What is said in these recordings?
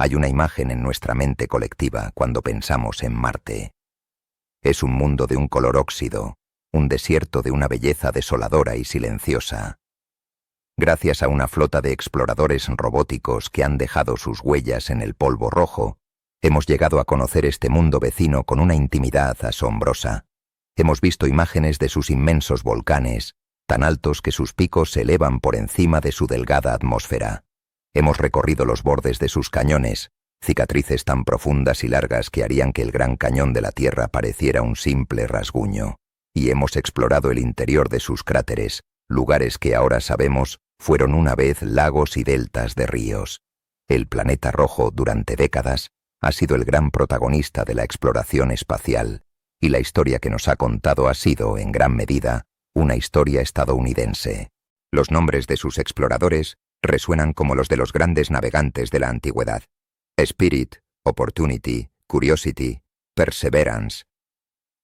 Hay una imagen en nuestra mente colectiva cuando pensamos en Marte. Es un mundo de un color óxido, un desierto de una belleza desoladora y silenciosa. Gracias a una flota de exploradores robóticos que han dejado sus huellas en el polvo rojo, hemos llegado a conocer este mundo vecino con una intimidad asombrosa. Hemos visto imágenes de sus inmensos volcanes, tan altos que sus picos se elevan por encima de su delgada atmósfera. Hemos recorrido los bordes de sus cañones, cicatrices tan profundas y largas que harían que el gran cañón de la Tierra pareciera un simple rasguño. Y hemos explorado el interior de sus cráteres, lugares que ahora sabemos fueron una vez lagos y deltas de ríos. El planeta rojo, durante décadas, ha sido el gran protagonista de la exploración espacial, y la historia que nos ha contado ha sido, en gran medida, una historia estadounidense. Los nombres de sus exploradores resuenan como los de los grandes navegantes de la antigüedad: Spirit, Opportunity, Curiosity, Perseverance.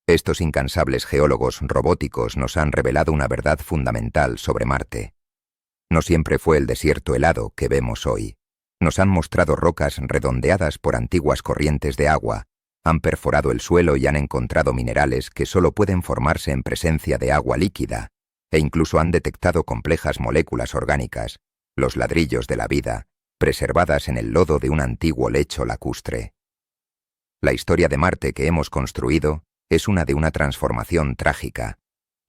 Estos incansables geólogos robóticos nos han revelado una verdad fundamental sobre Marte. No siempre fue el desierto helado que vemos hoy. Nos han mostrado rocas redondeadas por antiguas corrientes de agua, han perforado el suelo y han encontrado minerales que solo pueden formarse en presencia de agua líquida, e incluso han detectado complejas moléculas orgánicas, los ladrillos de la vida, preservadas en el lodo de un antiguo lecho lacustre. La historia de Marte que hemos construido es una de una transformación trágica,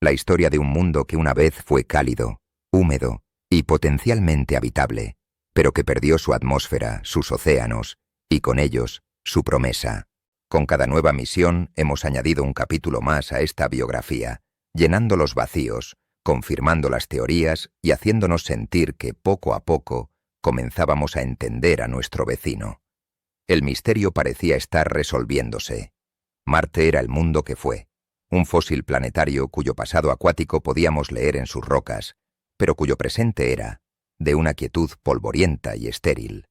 la historia de un mundo que una vez fue cálido, húmedo y potencialmente habitable, pero que perdió su atmósfera, sus océanos, y con ellos, su promesa. Con cada nueva misión hemos añadido un capítulo más a esta biografía, llenando los vacíos, confirmando las teorías y haciéndonos sentir que poco a poco comenzábamos a entender a nuestro vecino. El misterio parecía estar resolviéndose. Marte era el mundo que fue, un fósil planetario cuyo pasado acuático podíamos leer en sus rocas, pero cuyo presente era de una quietud polvorienta y estéril.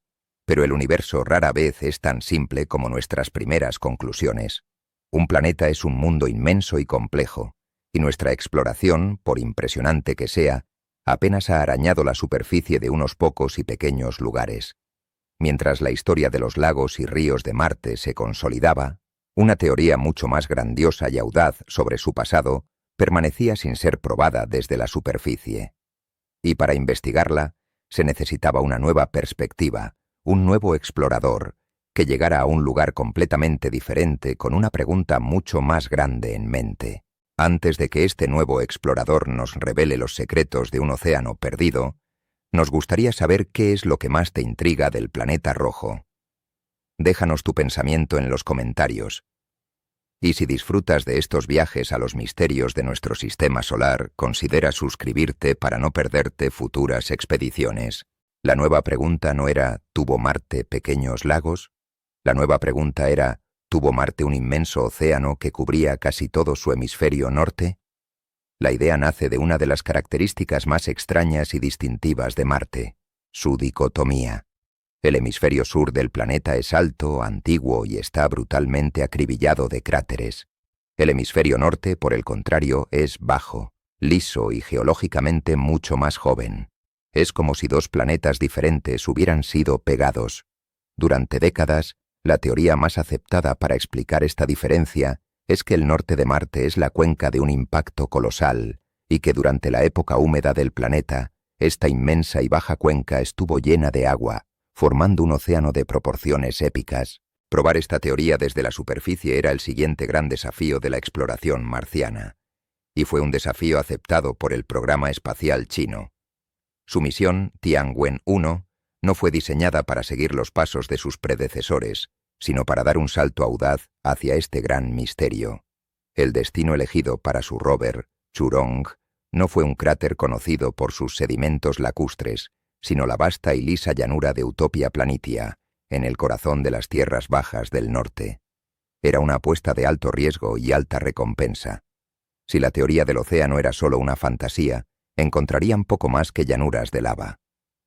Pero el universo rara vez es tan simple como nuestras primeras conclusiones. Un planeta es un mundo inmenso y complejo, y nuestra exploración, por impresionante que sea, apenas ha arañado la superficie de unos pocos y pequeños lugares. Mientras la historia de los lagos y ríos de Marte se consolidaba, una teoría mucho más grandiosa y audaz sobre su pasado permanecía sin ser probada desde la superficie. Y para investigarla, se necesitaba una nueva perspectiva, un nuevo explorador, que llegara a un lugar completamente diferente con una pregunta mucho más grande en mente. Antes de que este nuevo explorador nos revele los secretos de un océano perdido, nos gustaría saber qué es lo que más te intriga del planeta rojo. Déjanos tu pensamiento en los comentarios. Y si disfrutas de estos viajes a los misterios de nuestro sistema solar, considera suscribirte para no perderte futuras expediciones. La nueva pregunta no era ¿tuvo Marte pequeños lagos? La nueva pregunta era ¿tuvo Marte un inmenso océano que cubría casi todo su hemisferio norte? La idea nace de una de las características más extrañas y distintivas de Marte, su dicotomía. El hemisferio sur del planeta es alto, antiguo y está brutalmente acribillado de cráteres. El hemisferio norte, por el contrario, es bajo, liso y geológicamente mucho más joven. Es como si dos planetas diferentes hubieran sido pegados. Durante décadas, la teoría más aceptada para explicar esta diferencia es que el norte de Marte es la cuenca de un impacto colosal y que durante la época húmeda del planeta, esta inmensa y baja cuenca estuvo llena de agua, formando un océano de proporciones épicas. Probar esta teoría desde la superficie era el siguiente gran desafío de la exploración marciana, y fue un desafío aceptado por el programa espacial chino. Su misión, Tianwen-1, no fue diseñada para seguir los pasos de sus predecesores, sino para dar un salto audaz hacia este gran misterio. El destino elegido para su rover, Churong, no fue un cráter conocido por sus sedimentos lacustres, sino la vasta y lisa llanura de Utopia Planitia, en el corazón de las tierras bajas del norte. Era una apuesta de alto riesgo y alta recompensa. Si la teoría del océano era solo una fantasía, encontrarían poco más que llanuras de lava.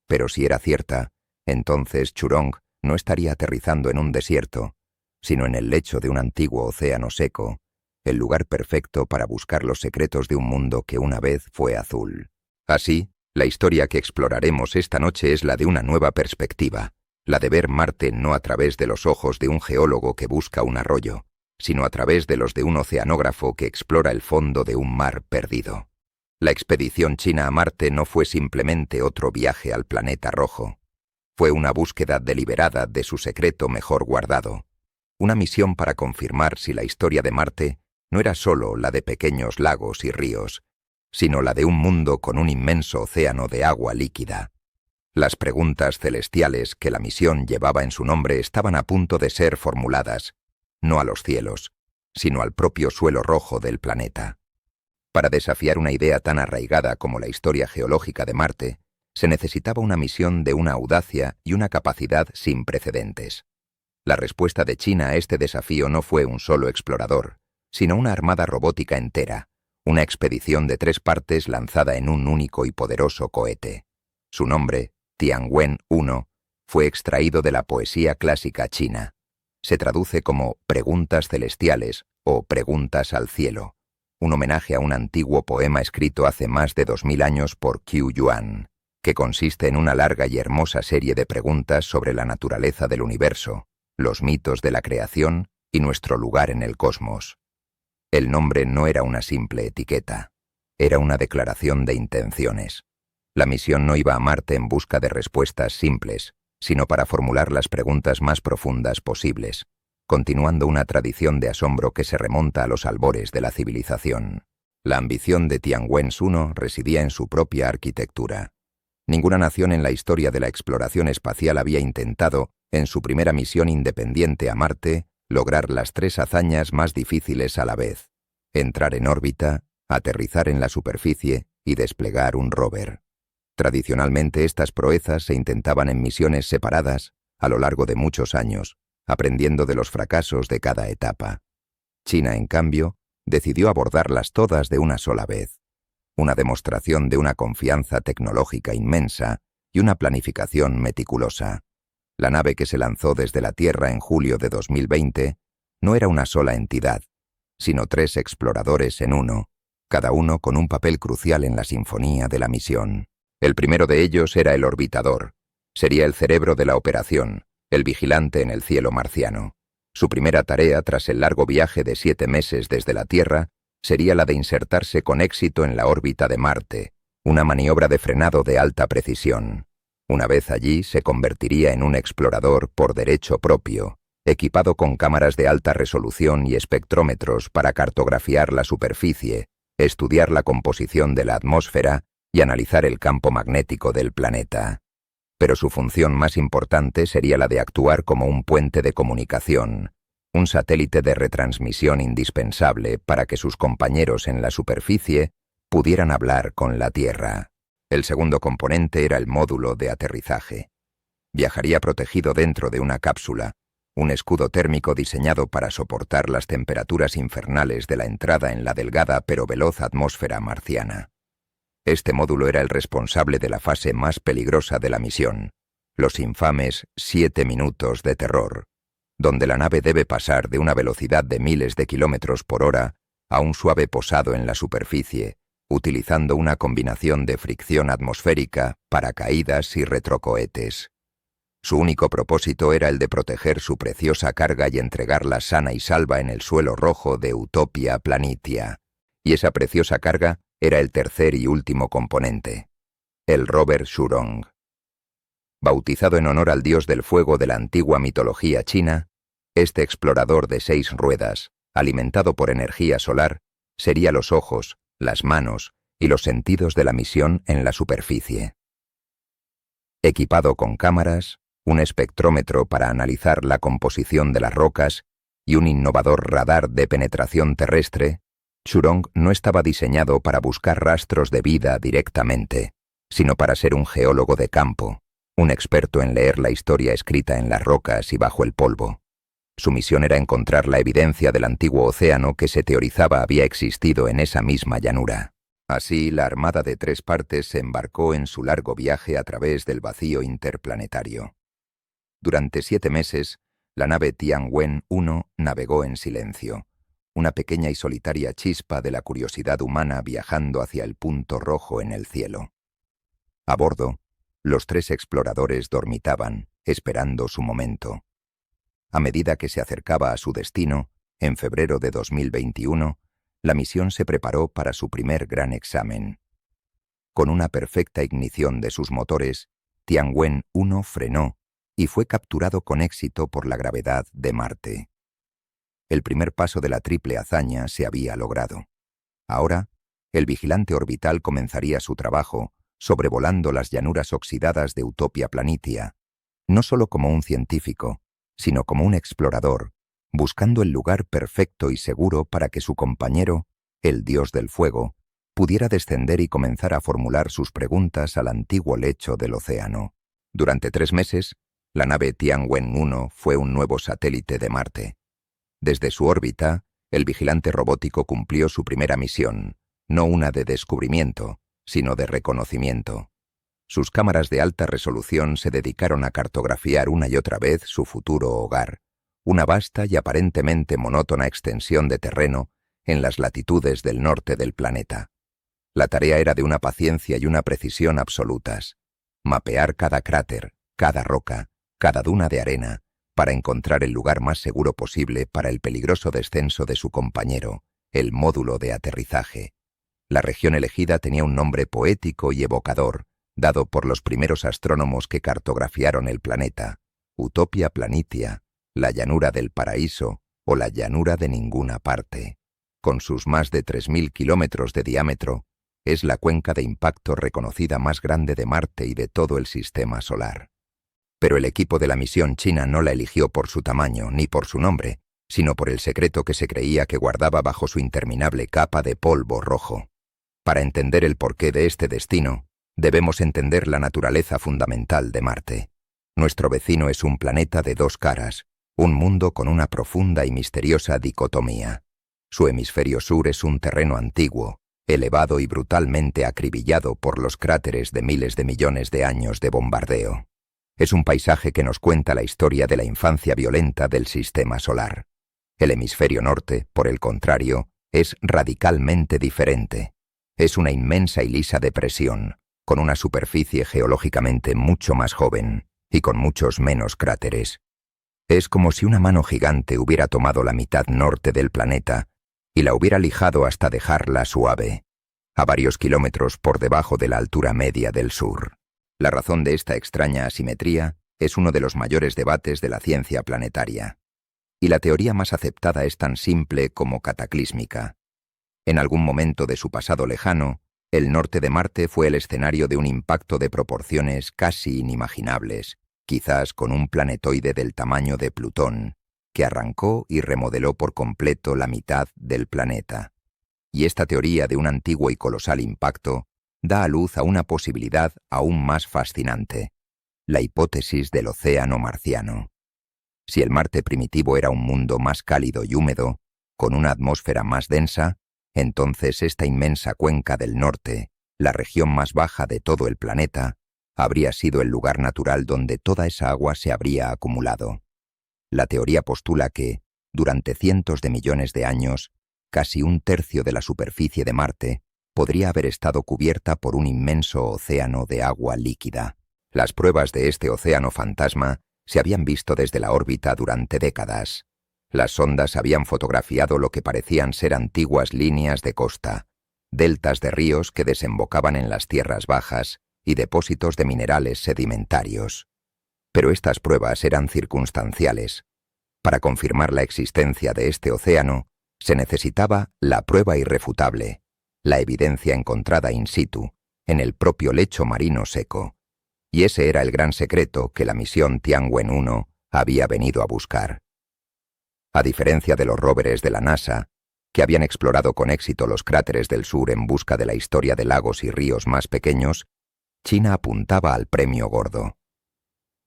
Pero si era cierta, entonces Churong no estaría aterrizando en un desierto, sino en el lecho de un antiguo océano seco, el lugar perfecto para buscar los secretos de un mundo que una vez fue azul. Así, la historia que exploraremos esta noche es la de una nueva perspectiva, la de ver Marte no a través de los ojos de un geólogo que busca un arroyo, sino a través de los de un oceanógrafo que explora el fondo de un mar perdido. La expedición china a Marte no fue simplemente otro viaje al planeta rojo. Fue una búsqueda deliberada de su secreto mejor guardado. Una misión para confirmar si la historia de Marte no era solo la de pequeños lagos y ríos, sino la de un mundo con un inmenso océano de agua líquida. Las preguntas celestiales que la misión llevaba en su nombre estaban a punto de ser formuladas, no a los cielos, sino al propio suelo rojo del planeta. Para desafiar una idea tan arraigada como la historia geológica de Marte, se necesitaba una misión de una audacia y una capacidad sin precedentes. La respuesta de China a este desafío no fue un solo explorador, sino una armada robótica entera, una expedición de 3 partes lanzada en un único y poderoso cohete. Su nombre, Tianwen-1, fue extraído de la poesía clásica china. Se traduce como Preguntas Celestiales o Preguntas al Cielo, un homenaje a un antiguo poema escrito hace más de 2000 años por Qiu Yuan, que consiste en una larga y hermosa serie de preguntas sobre la naturaleza del universo, los mitos de la creación y nuestro lugar en el cosmos. El nombre no era una simple etiqueta, era una declaración de intenciones. La misión no iba a Marte en busca de respuestas simples, sino para formular las preguntas más profundas posibles, continuando una tradición de asombro que se remonta a los albores de la civilización. La ambición de Tianwen-1 residía en su propia arquitectura. Ninguna nación en la historia de la exploración espacial había intentado, en su primera misión independiente a Marte, lograr las 3 hazañas más difíciles a la vez: entrar en órbita, aterrizar en la superficie y desplegar un rover. Tradicionalmente estas proezas se intentaban en misiones separadas a lo largo de muchos años, aprendiendo de los fracasos de cada etapa. China, en cambio, decidió abordarlas todas de una sola vez, una demostración de una confianza tecnológica inmensa y una planificación meticulosa. La nave que se lanzó desde la Tierra en julio de 2020 no era una sola entidad, sino 3 exploradores en uno, cada uno con un papel crucial en la sinfonía de la misión. El primero de ellos era el orbitador. Sería el cerebro de la operación, el vigilante en el cielo marciano. Su primera tarea, tras el largo viaje de 7 meses desde la Tierra, sería la de insertarse con éxito en la órbita de Marte, una maniobra de frenado de alta precisión. Una vez allí, se convertiría en un explorador por derecho propio, equipado con cámaras de alta resolución y espectrómetros para cartografiar la superficie, estudiar la composición de la atmósfera y analizar el campo magnético del planeta. Pero su función más importante sería la de actuar como un puente de comunicación, un satélite de retransmisión indispensable para que sus compañeros en la superficie pudieran hablar con la Tierra. El segundo componente era el módulo de aterrizaje. Viajaría protegido dentro de una cápsula, un escudo térmico diseñado para soportar las temperaturas infernales de la entrada en la delgada pero veloz atmósfera marciana. Este módulo era el responsable de la fase más peligrosa de la misión, los infames 7 minutos de terror, donde la nave debe pasar de una velocidad de miles de kilómetros por hora a un suave posado en la superficie, utilizando una combinación de fricción atmosférica, paracaídas y retrocohetes. Su único propósito era el de proteger su preciosa carga y entregarla sana y salva en el suelo rojo de Utopia Planitia. Y esa preciosa carga era el tercer y último componente, el rover Shurong. Bautizado en honor al dios del fuego de la antigua mitología china, este explorador de 6 ruedas, alimentado por energía solar, sería los ojos, las manos y los sentidos de la misión en la superficie. Equipado con cámaras, un espectrómetro para analizar la composición de las rocas y un innovador radar de penetración terrestre, Shurong no estaba diseñado para buscar rastros de vida directamente, sino para ser un geólogo de campo, un experto en leer la historia escrita en las rocas y bajo el polvo. Su misión era encontrar la evidencia del antiguo océano que se teorizaba había existido en esa misma llanura. Así, la armada de 3 partes se embarcó en su largo viaje a través del vacío interplanetario. Durante 7 meses, la nave Tianwen-1 navegó en silencio, una pequeña y solitaria chispa de la curiosidad humana viajando hacia el punto rojo en el cielo. A bordo, los 3 exploradores dormitaban, esperando su momento. A medida que se acercaba a su destino, en febrero de 2021, la misión se preparó para su primer gran examen. Con una perfecta ignición de sus motores, Tianwen-1 frenó y fue capturado con éxito por la gravedad de Marte. El primer paso de la triple hazaña se había logrado. Ahora, el vigilante orbital comenzaría su trabajo sobrevolando las llanuras oxidadas de Utopia Planitia, no solo como un científico, sino como un explorador, buscando el lugar perfecto y seguro para que su compañero, el dios del fuego, pudiera descender y comenzar a formular sus preguntas al antiguo lecho del océano. Durante 3 meses, la nave Tianwen-1 fue un nuevo satélite de Marte. Desde su órbita, el vigilante robótico cumplió su primera misión, no una de descubrimiento, sino de reconocimiento. Sus cámaras de alta resolución se dedicaron a cartografiar una y otra vez su futuro hogar, una vasta y aparentemente monótona extensión de terreno en las latitudes del norte del planeta. La tarea era de una paciencia y una precisión absolutas: mapear cada cráter, cada roca, cada duna de arena, para encontrar el lugar más seguro posible para el peligroso descenso de su compañero, el módulo de aterrizaje. La región elegida tenía un nombre poético y evocador, dado por los primeros astrónomos que cartografiaron el planeta: Utopia Planitia, la llanura del paraíso o la llanura de ninguna parte. Con sus más de 3.000 kilómetros de diámetro, es la cuenca de impacto reconocida más grande de Marte y de todo el sistema solar. Pero el equipo de la misión china no la eligió por su tamaño ni por su nombre, sino por el secreto que se creía que guardaba bajo su interminable capa de polvo rojo. Para entender el porqué de este destino, debemos entender la naturaleza fundamental de Marte. Nuestro vecino es un planeta de 2 caras, un mundo con una profunda y misteriosa dicotomía. Su hemisferio sur es un terreno antiguo, elevado y brutalmente acribillado por los cráteres de miles de millones de años de bombardeo. Es un paisaje que nos cuenta la historia de la infancia violenta del sistema solar. El hemisferio norte, por el contrario, es radicalmente diferente. Es una inmensa y lisa depresión, con una superficie geológicamente mucho más joven y con muchos menos cráteres. Es como si una mano gigante hubiera tomado la mitad norte del planeta y la hubiera lijado hasta dejarla suave, a varios kilómetros por debajo de la altura media del sur. La razón de esta extraña asimetría es uno de los mayores debates de la ciencia planetaria. Y la teoría más aceptada es tan simple como cataclísmica. En algún momento de su pasado lejano, el norte de Marte fue el escenario de un impacto de proporciones casi inimaginables, quizás con un planetoide del tamaño de Plutón, que arrancó y remodeló por completo la mitad del planeta. Y esta teoría de un antiguo y colosal impacto da a luz a una posibilidad aún más fascinante: la hipótesis del océano marciano. Si el Marte primitivo era un mundo más cálido y húmedo, con una atmósfera más densa, entonces esta inmensa cuenca del norte, la región más baja de todo el planeta, habría sido el lugar natural donde toda esa agua se habría acumulado. La teoría postula que, durante cientos de millones de años, casi 1/3 de la superficie de Marte podría haber estado cubierta por un inmenso océano de agua líquida. Las pruebas de este océano fantasma se habían visto desde la órbita durante décadas. Las sondas habían fotografiado lo que parecían ser antiguas líneas de costa, deltas de ríos que desembocaban en las tierras bajas y depósitos de minerales sedimentarios. Pero estas pruebas eran circunstanciales. Para confirmar la existencia de este océano, se necesitaba la prueba irrefutable, la evidencia encontrada in situ, en el propio lecho marino seco. Y ese era el gran secreto que la misión Tianwen-1 había venido a buscar. A diferencia de los rovers de la NASA, que habían explorado con éxito los cráteres del sur en busca de la historia de lagos y ríos más pequeños, China apuntaba al premio gordo.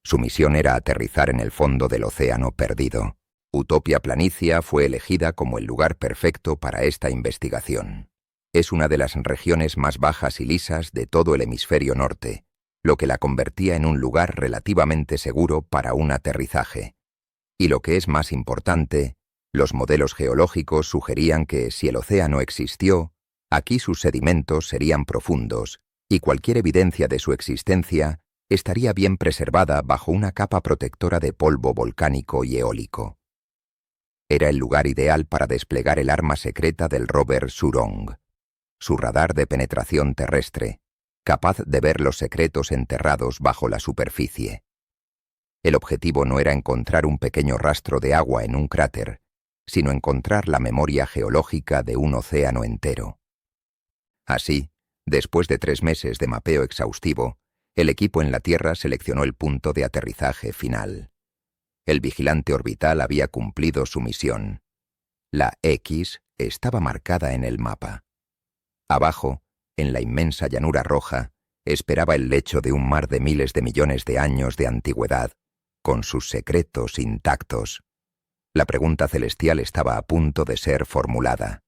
Su misión era aterrizar en el fondo del océano perdido. Utopia Planitia fue elegida como el lugar perfecto para esta investigación. Es una de las regiones más bajas y lisas de todo el hemisferio norte, lo que la convertía en un lugar relativamente seguro para un aterrizaje. Y lo que es más importante, los modelos geológicos sugerían que si el océano existió, aquí sus sedimentos serían profundos, y cualquier evidencia de su existencia estaría bien preservada bajo una capa protectora de polvo volcánico y eólico. Era el lugar ideal para desplegar el arma secreta del rover Zhurong, su radar de penetración terrestre, capaz de ver los secretos enterrados bajo la superficie. El objetivo no era encontrar un pequeño rastro de agua en un cráter, sino encontrar la memoria geológica de un océano entero. Así, después de 3 meses de mapeo exhaustivo, el equipo en la Tierra seleccionó el punto de aterrizaje final. El vigilante orbital había cumplido su misión. La X estaba marcada en el mapa. Abajo, en la inmensa llanura roja, esperaba el lecho de un mar de miles de millones de años de antigüedad, con sus secretos intactos. La pregunta celestial estaba a punto de ser formulada,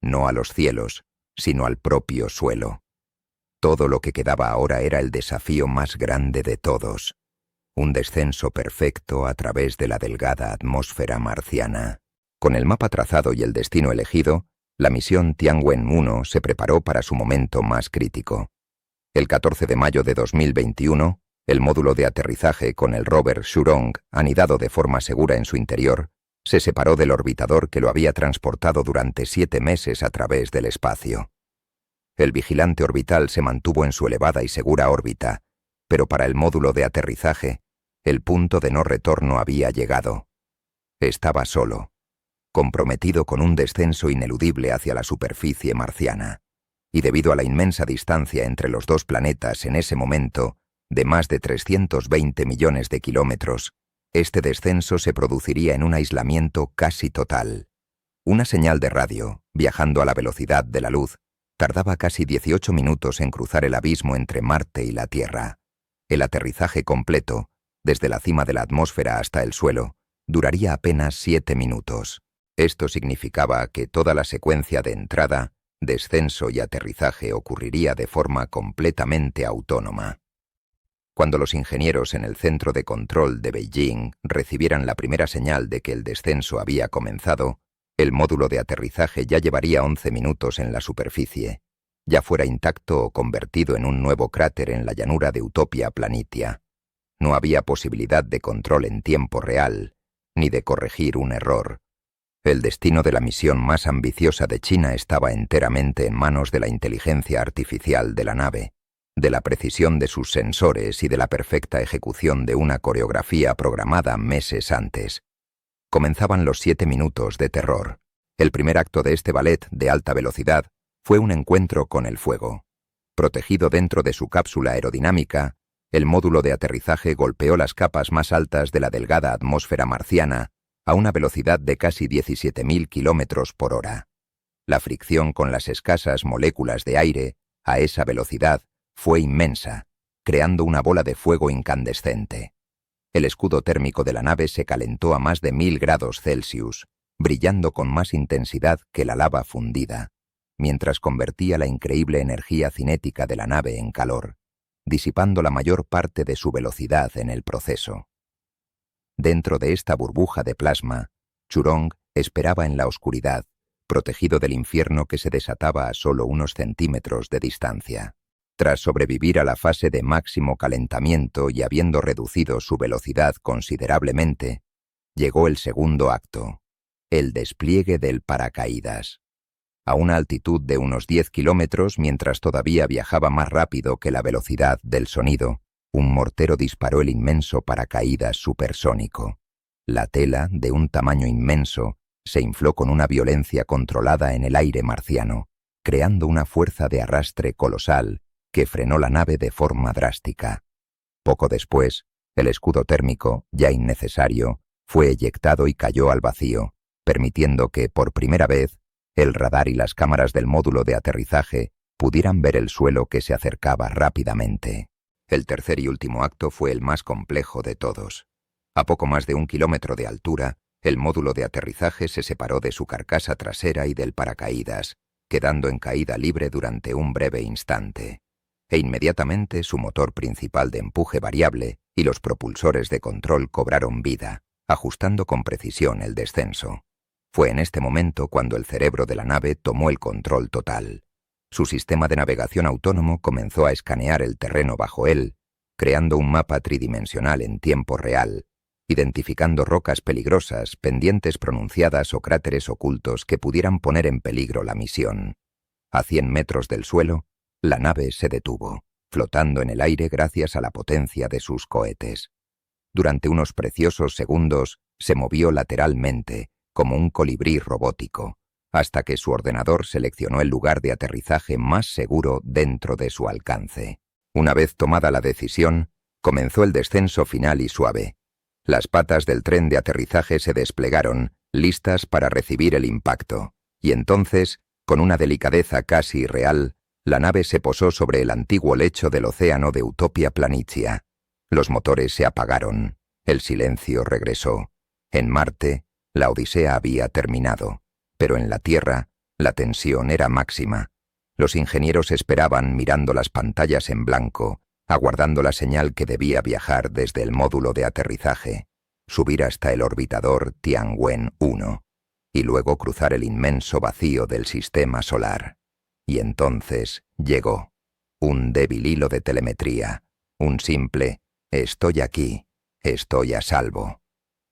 no a los cielos, sino al propio suelo. Todo lo que quedaba ahora era el desafío más grande de todos, un descenso perfecto a través de la delgada atmósfera marciana. Con el mapa trazado y el destino elegido, la misión Tianwen-1 se preparó para su momento más crítico. El 14 de mayo de 2021, el módulo de aterrizaje con el rover Zhurong, anidado de forma segura en su interior, se separó del orbitador que lo había transportado durante 7 meses a través del espacio. El vigilante orbital se mantuvo en su elevada y segura órbita, pero para el módulo de aterrizaje, el punto de no retorno había llegado. Estaba solo, comprometido con un descenso ineludible hacia la superficie marciana, y debido a la inmensa distancia entre los dos planetas en ese momento, de más de 320 millones de kilómetros, este descenso se produciría en un aislamiento casi total. Una señal de radio, viajando a la velocidad de la luz, tardaba casi 18 minutos en cruzar el abismo entre Marte y la Tierra. El aterrizaje completo, desde la cima de la atmósfera hasta el suelo, duraría apenas 7 minutos. Esto significaba que toda la secuencia de entrada, descenso y aterrizaje ocurriría de forma completamente autónoma. Cuando los ingenieros en el centro de control de Beijing recibieran la primera señal de que el descenso había comenzado, el módulo de aterrizaje ya llevaría 11 minutos en la superficie, ya fuera intacto o convertido en un nuevo cráter en la llanura de Utopia Planitia. No había posibilidad de control en tiempo real, ni de corregir un error. El destino de la misión más ambiciosa de China estaba enteramente en manos de la inteligencia artificial de la nave, de la precisión de sus sensores y de la perfecta ejecución de una coreografía programada meses antes. Comenzaban los 7 minutos de terror. El primer acto de este ballet de alta velocidad fue un encuentro con el fuego. Protegido dentro de su cápsula aerodinámica, el módulo de aterrizaje golpeó las capas más altas de la delgada atmósfera marciana a una velocidad de casi 17.000 kilómetros por hora. La fricción con las escasas moléculas de aire, a esa velocidad, fue inmensa, creando una bola de fuego incandescente. El escudo térmico de la nave se calentó a más de 1000 grados Celsius, brillando con más intensidad que la lava fundida, mientras convertía la increíble energía cinética de la nave en calor, disipando la mayor parte de su velocidad en el proceso. Dentro de esta burbuja de plasma, Zhurong esperaba en la oscuridad, protegido del infierno que se desataba a solo unos centímetros de distancia. Tras sobrevivir a la fase de máximo calentamiento y habiendo reducido su velocidad considerablemente, llegó el segundo acto, el despliegue del paracaídas. A una altitud de unos 10 kilómetros, mientras todavía viajaba más rápido que la velocidad del sonido, un mortero disparó el inmenso paracaídas supersónico. La tela, de un tamaño inmenso, se infló con una violencia controlada en el aire marciano, creando una fuerza de arrastre colosal que frenó la nave de forma drástica. Poco después, el escudo térmico, ya innecesario, fue eyectado y cayó al vacío, permitiendo que, por primera vez, el radar y las cámaras del módulo de aterrizaje pudieran ver el suelo que se acercaba rápidamente. El tercer y último acto fue el más complejo de todos. A poco más de 1 kilómetro de altura, el módulo de aterrizaje se separó de su carcasa trasera y del paracaídas, quedando en caída libre durante un breve instante. E inmediatamente su motor principal de empuje variable y los propulsores de control cobraron vida, ajustando con precisión el descenso. Fue en este momento cuando el cerebro de la nave tomó el control total. Su sistema de navegación autónomo comenzó a escanear el terreno bajo él, creando un mapa tridimensional en tiempo real, identificando rocas peligrosas, pendientes pronunciadas o cráteres ocultos que pudieran poner en peligro la misión. A 100 metros del suelo, la nave se detuvo, flotando en el aire gracias a la potencia de sus cohetes. Durante unos preciosos segundos se movió lateralmente, como un colibrí robótico, hasta que su ordenador seleccionó el lugar de aterrizaje más seguro dentro de su alcance. Una vez tomada la decisión, comenzó el descenso final y suave. Las patas del tren de aterrizaje se desplegaron, listas para recibir el impacto, y entonces, con una delicadeza casi irreal, la nave se posó sobre el antiguo lecho del océano de Utopia Planitia. Los motores se apagaron, el silencio regresó. En Marte, la odisea había terminado, pero en la Tierra, la tensión era máxima. Los ingenieros esperaban mirando las pantallas en blanco, aguardando la señal que debía viajar desde el módulo de aterrizaje, subir hasta el orbitador Tianwen-1 y luego cruzar el inmenso vacío del sistema solar. Y entonces llegó un débil hilo de telemetría, un simple «estoy aquí, estoy a salvo».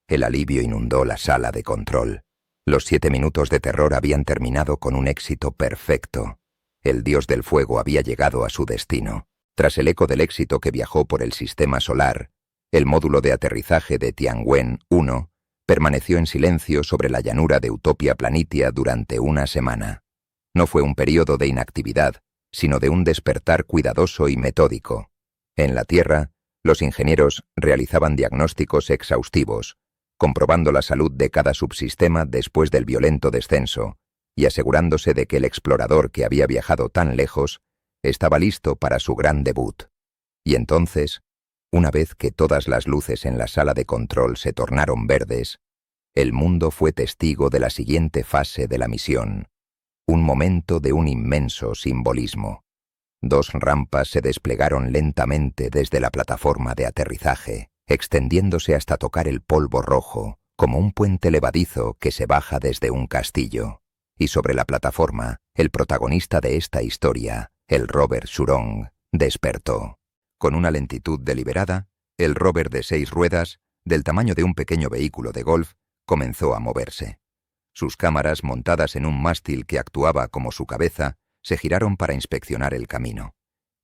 El alivio inundó la sala de control. Los 7 minutos de terror habían terminado con un éxito perfecto. El dios del fuego había llegado a su destino. Tras el eco del éxito que viajó por el sistema solar, el módulo de aterrizaje de Tianwen-1 permaneció en silencio sobre la llanura de Utopia Planitia durante una semana. No fue un período de inactividad, sino de un despertar cuidadoso y metódico. En la Tierra, los ingenieros realizaban diagnósticos exhaustivos, comprobando la salud de cada subsistema después del violento descenso y asegurándose de que el explorador que había viajado tan lejos estaba listo para su gran debut. Y entonces, una vez que todas las luces en la sala de control se tornaron verdes, el mundo fue testigo de la siguiente fase de la misión, un momento de un inmenso simbolismo. 2 rampas se desplegaron lentamente desde la plataforma de aterrizaje, extendiéndose hasta tocar el polvo rojo, como un puente levadizo que se baja desde un castillo. Y sobre la plataforma, el protagonista de esta historia, el rover Shurong, despertó. Con una lentitud deliberada, el rover de 6 ruedas, del tamaño de un pequeño vehículo de golf, comenzó a moverse. Sus cámaras, montadas en un mástil que actuaba como su cabeza, se giraron para inspeccionar el camino.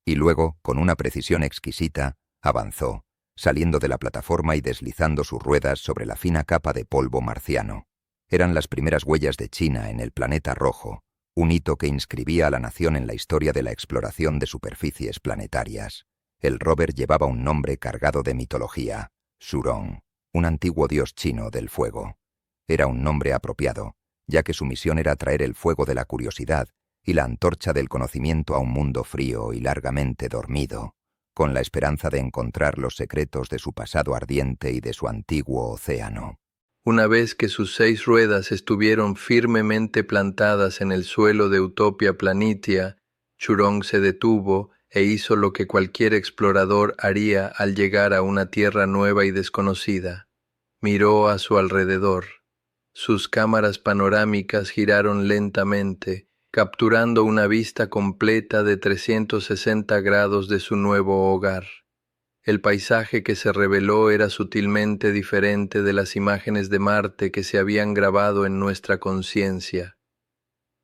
Y luego, con una precisión exquisita, avanzó, saliendo de la plataforma y deslizando sus ruedas sobre la fina capa de polvo marciano. Eran las primeras huellas de China en el planeta rojo, un hito que inscribía a la nación en la historia de la exploración de superficies planetarias. El rover llevaba un nombre cargado de mitología, Shurong, un antiguo dios chino del fuego. Era un nombre apropiado, ya que su misión era traer el fuego de la curiosidad y la antorcha del conocimiento a un mundo frío y largamente dormido, con la esperanza de encontrar los secretos de su pasado ardiente y de su antiguo océano. Una vez que sus 6 ruedas estuvieron firmemente plantadas en el suelo de Utopia Planitia, Shurong se detuvo e hizo lo que cualquier explorador haría al llegar a una tierra nueva y desconocida. Miró a su alrededor. Sus cámaras panorámicas giraron lentamente, capturando una vista completa de 360 grados de su nuevo hogar. El paisaje que se reveló era sutilmente diferente de las imágenes de Marte que se habían grabado en nuestra conciencia.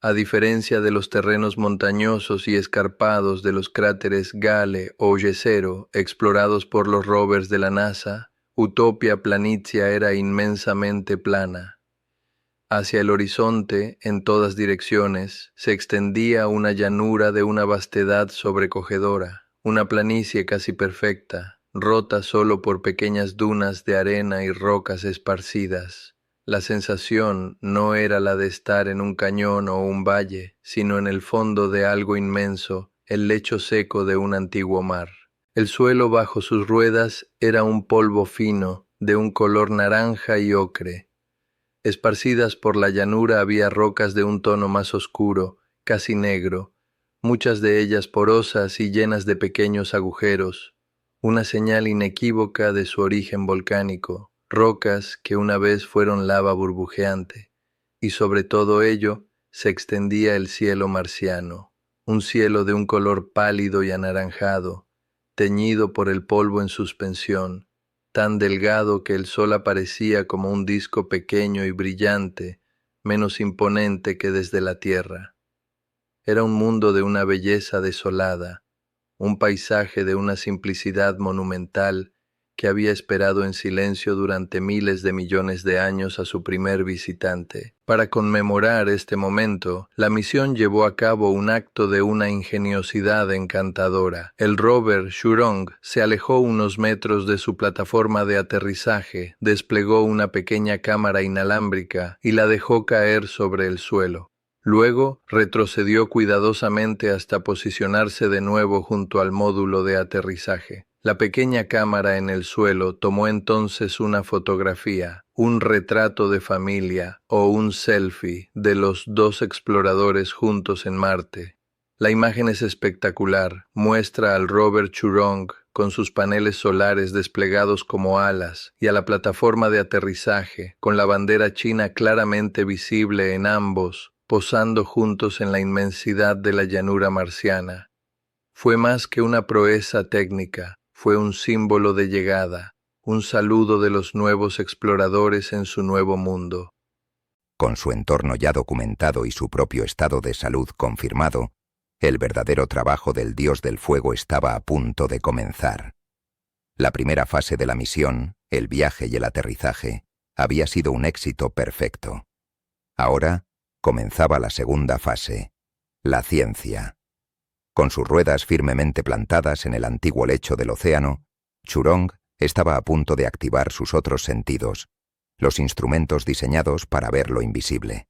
A diferencia de los terrenos montañosos y escarpados de los cráteres Gale o Jezero explorados por los rovers de la NASA, Utopia Planitia era inmensamente plana. Hacia el horizonte, en todas direcciones, se extendía una llanura de una vastedad sobrecogedora, una planicie casi perfecta, rota solo por pequeñas dunas de arena y rocas esparcidas. La sensación no era la de estar en un cañón o un valle, sino en el fondo de algo inmenso, el lecho seco de un antiguo mar. El suelo bajo sus ruedas era un polvo fino, de un color naranja y ocre. Esparcidas por la llanura había rocas de un tono más oscuro, casi negro, muchas de ellas porosas y llenas de pequeños agujeros, una señal inequívoca de su origen volcánico, rocas que una vez fueron lava burbujeante, y sobre todo ello se extendía el cielo marciano, un cielo de un color pálido y anaranjado, teñido por el polvo en suspensión, tan delgado que el sol aparecía como un disco pequeño y brillante, menos imponente que desde la tierra. Era un mundo de una belleza desolada, un paisaje de una simplicidad monumental que había esperado en silencio durante miles de millones de años a su primer visitante. Para conmemorar este momento, la misión llevó a cabo un acto de una ingeniosidad encantadora. El rover Shurong se alejó unos metros de su plataforma de aterrizaje, desplegó una pequeña cámara inalámbrica y la dejó caer sobre el suelo. Luego retrocedió cuidadosamente hasta posicionarse de nuevo junto al módulo de aterrizaje. La pequeña cámara en el suelo tomó entonces una fotografía, un retrato de familia o un selfie de los dos exploradores juntos en Marte. La imagen es espectacular, muestra al rover Shurong con sus paneles solares desplegados como alas y a la plataforma de aterrizaje con la bandera china claramente visible en ambos, posando juntos en la inmensidad de la llanura marciana. Fue más que una proeza técnica, fue un símbolo de llegada, un saludo de los nuevos exploradores en su nuevo mundo. Con su entorno ya documentado y su propio estado de salud confirmado, el verdadero trabajo del Dios del Fuego estaba a punto de comenzar. La primera fase de la misión, el viaje y el aterrizaje, había sido un éxito perfecto. Ahora comenzaba la segunda fase, la ciencia. Con sus ruedas firmemente plantadas en el antiguo lecho del océano, Shurong estaba a punto de activar sus otros sentidos, los instrumentos diseñados para ver lo invisible.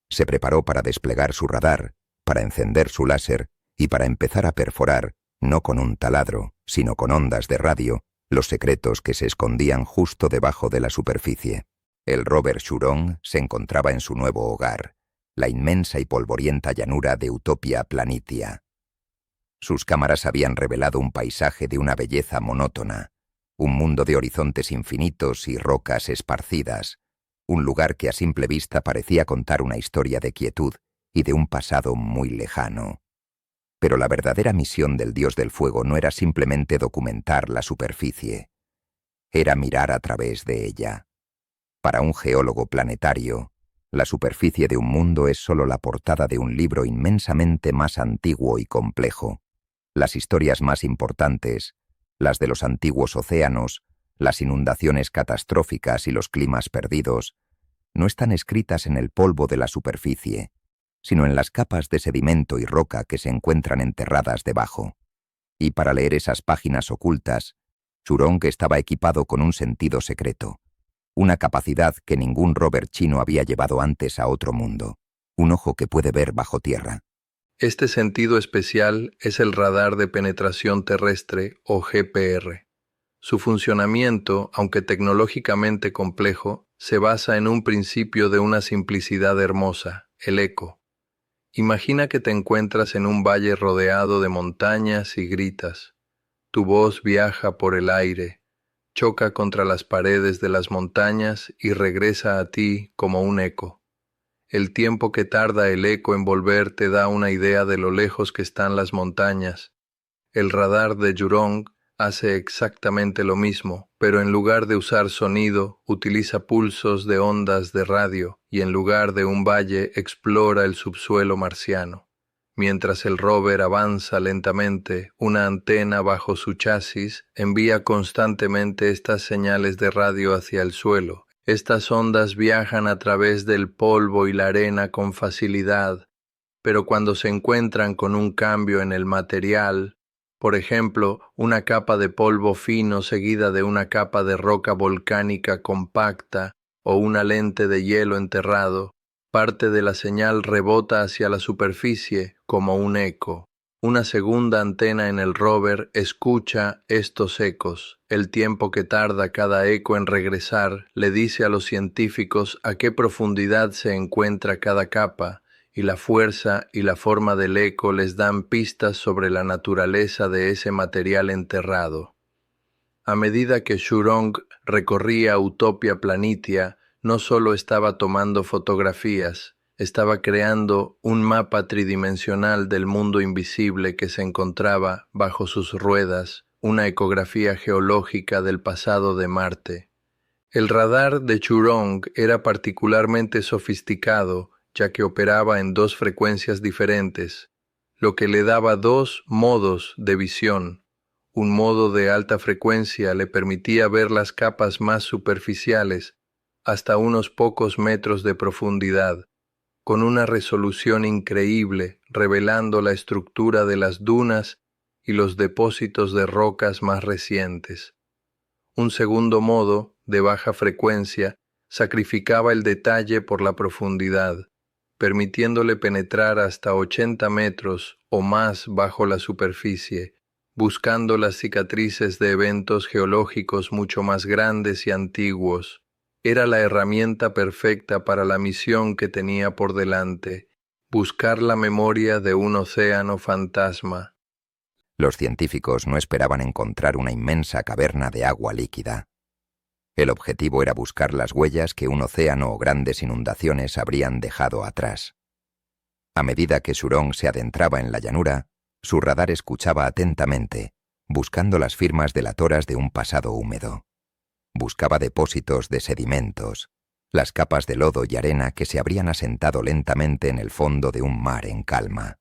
Se preparó para desplegar su radar, para encender su láser y para empezar a perforar, no con un taladro, sino con ondas de radio, los secretos que se escondían justo debajo de la superficie. El rover Shurong se encontraba en su nuevo hogar, la inmensa y polvorienta llanura de Utopia Planitia. Sus cámaras habían revelado un paisaje de una belleza monótona, un mundo de horizontes infinitos y rocas esparcidas, un lugar que a simple vista parecía contar una historia de quietud y de un pasado muy lejano. Pero la verdadera misión del Dios del Fuego no era simplemente documentar la superficie, era mirar a través de ella. Para un geólogo planetario, la superficie de un mundo es solo la portada de un libro inmensamente más antiguo y complejo. Las historias más importantes, las de los antiguos océanos, las inundaciones catastróficas y los climas perdidos, no están escritas en el polvo de la superficie, sino en las capas de sedimento y roca que se encuentran enterradas debajo. Y para leer esas páginas ocultas, Shurong estaba equipado con un sentido secreto, una capacidad que ningún rover chino había llevado antes a otro mundo, un ojo que puede ver bajo tierra. Este sentido especial es el radar de penetración terrestre o GPR. Su funcionamiento, aunque tecnológicamente complejo, se basa en un principio de una simplicidad hermosa, el eco. Imagina que te encuentras en un valle rodeado de montañas y gritas. Tu voz viaja por el aire, choca contra las paredes de las montañas y regresa a ti como un eco. El tiempo que tarda el eco en volver te da una idea de lo lejos que están las montañas. El radar de Shurong hace exactamente lo mismo, pero en lugar de usar sonido, utiliza pulsos de ondas de radio y en lugar de un valle explora el subsuelo marciano. Mientras el rover avanza lentamente, una antena bajo su chasis envía constantemente estas señales de radio hacia el suelo. Estas ondas viajan a través del polvo y la arena con facilidad, pero cuando se encuentran con un cambio en el material, por ejemplo, una capa de polvo fino seguida de una capa de roca volcánica compacta o una lente de hielo enterrado, parte de la señal rebota hacia la superficie como un eco. Una segunda antena en el rover escucha estos ecos. El tiempo que tarda cada eco en regresar le dice a los científicos a qué profundidad se encuentra cada capa, y la fuerza y la forma del eco les dan pistas sobre la naturaleza de ese material enterrado. A medida que Shurong recorría Utopia Planitia, no solo estaba tomando fotografías, estaba creando un mapa tridimensional del mundo invisible que se encontraba bajo sus ruedas, una ecografía geológica del pasado de Marte. El radar de Churong era particularmente sofisticado, ya que operaba en dos frecuencias diferentes, lo que le daba dos modos de visión. Un modo de alta frecuencia le permitía ver las capas más superficiales, hasta unos pocos metros de profundidad, con una resolución increíble, revelando la estructura de las dunas y los depósitos de rocas más recientes. Un segundo modo, de baja frecuencia, sacrificaba el detalle por la profundidad, permitiéndole penetrar hasta 80 metros o más bajo la superficie, buscando las cicatrices de eventos geológicos mucho más grandes y antiguos. Era la herramienta perfecta para la misión que tenía por delante, buscar la memoria de un océano fantasma. Los científicos no esperaban encontrar una inmensa caverna de agua líquida. El objetivo era buscar las huellas que un océano o grandes inundaciones habrían dejado atrás. A medida que Churong se adentraba en la llanura, su radar escuchaba atentamente, buscando las firmas delatoras de un pasado húmedo. Buscaba depósitos de sedimentos, las capas de lodo y arena que se habrían asentado lentamente en el fondo de un mar en calma.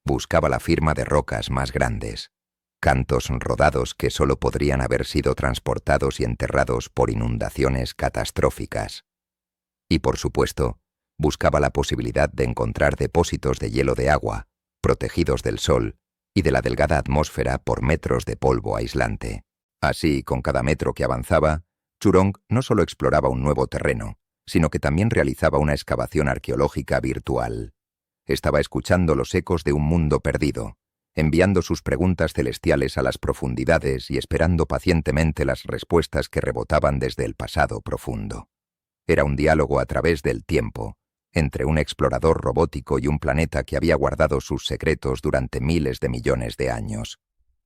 Buscaba la firma de rocas más grandes, cantos rodados que solo podrían haber sido transportados y enterrados por inundaciones catastróficas. Y por supuesto, buscaba la posibilidad de encontrar depósitos de hielo de agua, protegidos del sol y de la delgada atmósfera por metros de polvo aislante. Así, con cada metro que avanzaba, Churong no solo exploraba un nuevo terreno, sino que también realizaba una excavación arqueológica virtual. Estaba escuchando los ecos de un mundo perdido, enviando sus preguntas celestiales a las profundidades y esperando pacientemente las respuestas que rebotaban desde el pasado profundo. Era un diálogo a través del tiempo, entre un explorador robótico y un planeta que había guardado sus secretos durante miles de millones de años.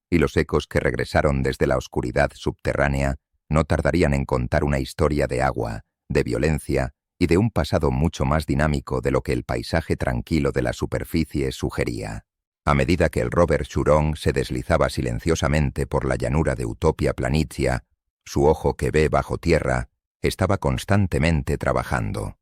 Y los ecos que regresaron desde la oscuridad subterránea no tardarían en contar una historia de agua, de violencia y de un pasado mucho más dinámico de lo que el paisaje tranquilo de la superficie sugería. A medida que el rover Churong se deslizaba silenciosamente por la llanura de Utopia Planitia, su ojo que ve bajo tierra estaba constantemente trabajando.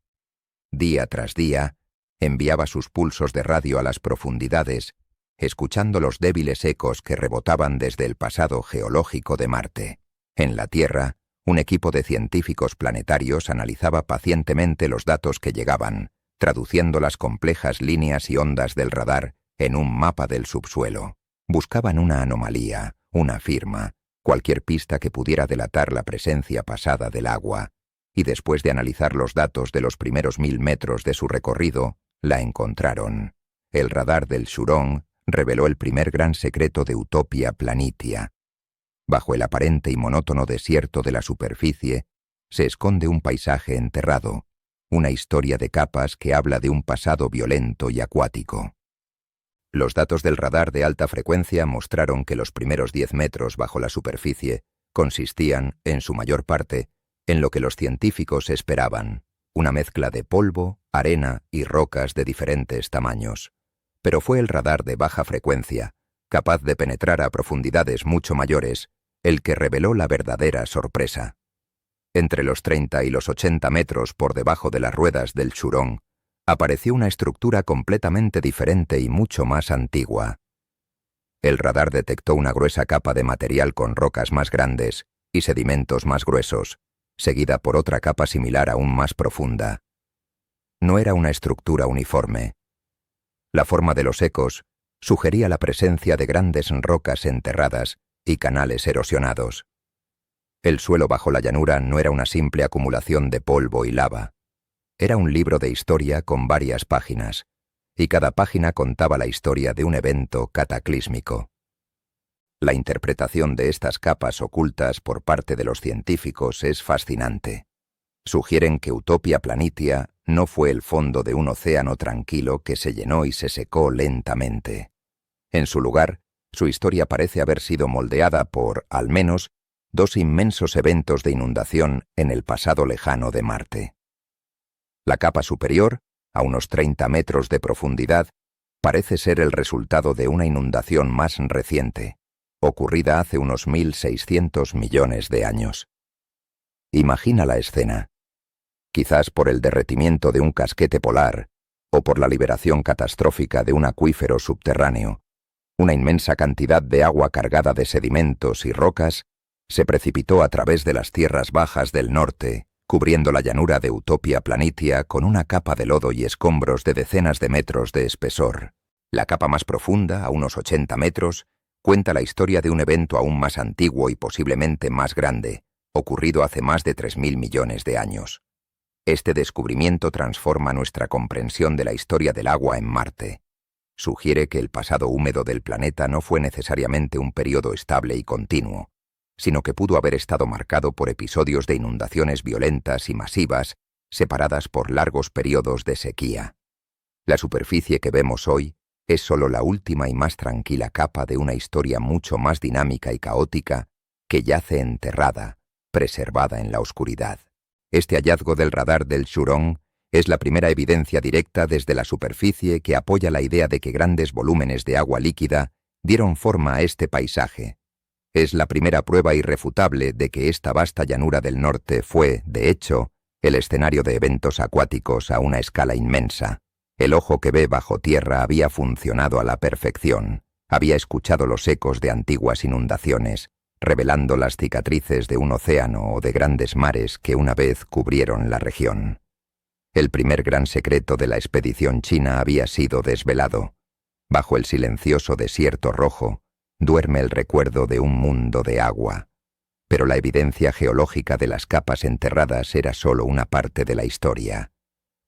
Día tras día, enviaba sus pulsos de radio a las profundidades, escuchando los débiles ecos que rebotaban desde el pasado geológico de Marte. En la Tierra, un equipo de científicos planetarios analizaba pacientemente los datos que llegaban, traduciendo las complejas líneas y ondas del radar en un mapa del subsuelo. Buscaban una anomalía, una firma, cualquier pista que pudiera delatar la presencia pasada del agua, y después de analizar los datos de los primeros 1000 metros de su recorrido, la encontraron. El radar del Churong reveló el primer gran secreto de Utopia Planitia. Bajo el aparente y monótono desierto de la superficie, se esconde un paisaje enterrado, una historia de capas que habla de un pasado violento y acuático. Los datos del radar de alta frecuencia mostraron que los primeros 10 metros bajo la superficie consistían, en su mayor parte, en lo que los científicos esperaban, una mezcla de polvo, arena y rocas de diferentes tamaños. Pero fue el radar de baja frecuencia, capaz de penetrar a profundidades mucho mayores, el que reveló la verdadera sorpresa. Entre los 30 y los 80 metros por debajo de las ruedas del Churong, apareció una estructura completamente diferente y mucho más antigua. El radar detectó una gruesa capa de material con rocas más grandes y sedimentos más gruesos, seguida por otra capa similar aún más profunda. No era una estructura uniforme. La forma de los ecos sugería la presencia de grandes rocas enterradas y canales erosionados. El suelo bajo la llanura no era una simple acumulación de polvo y lava. Era un libro de historia con varias páginas, y cada página contaba la historia de un evento cataclísmico. La interpretación de estas capas ocultas por parte de los científicos es fascinante. Sugieren que Utopia Planitia no fue el fondo de un océano tranquilo que se llenó y se secó lentamente. En su lugar, su historia parece haber sido moldeada por, al menos, 2 inmensos eventos de inundación en el pasado lejano de Marte. La capa superior, a unos 30 metros de profundidad, parece ser el resultado de una inundación más reciente, ocurrida hace unos 1.600 millones de años. Imagina la escena. Quizás por el derretimiento de un casquete polar o por la liberación catastrófica de un acuífero subterráneo, una inmensa cantidad de agua cargada de sedimentos y rocas se precipitó a través de las tierras bajas del norte, cubriendo la llanura de Utopia Planitia con una capa de lodo y escombros de decenas de metros de espesor. La capa más profunda, a unos 80 metros, cuenta la historia de un evento aún más antiguo y posiblemente más grande, ocurrido hace más de 3.000 millones de años. Este descubrimiento transforma nuestra comprensión de la historia del agua en Marte. Sugiere que el pasado húmedo del planeta no fue necesariamente un periodo estable y continuo, sino que pudo haber estado marcado por episodios de inundaciones violentas y masivas, separadas por largos periodos de sequía. La superficie que vemos hoy es solo la última y más tranquila capa de una historia mucho más dinámica y caótica que yace enterrada, preservada en la oscuridad. Este hallazgo del radar del Churong es la primera evidencia directa desde la superficie que apoya la idea de que grandes volúmenes de agua líquida dieron forma a este paisaje. Es la primera prueba irrefutable de que esta vasta llanura del norte fue, de hecho, el escenario de eventos acuáticos a una escala inmensa. El ojo que ve bajo tierra había funcionado a la perfección, había escuchado los ecos de antiguas inundaciones, revelando las cicatrices de un océano o de grandes mares que una vez cubrieron la región. El primer gran secreto de la expedición china había sido desvelado. Bajo el silencioso desierto rojo, duerme el recuerdo de un mundo de agua. Pero la evidencia geológica de las capas enterradas era solo una parte de la historia.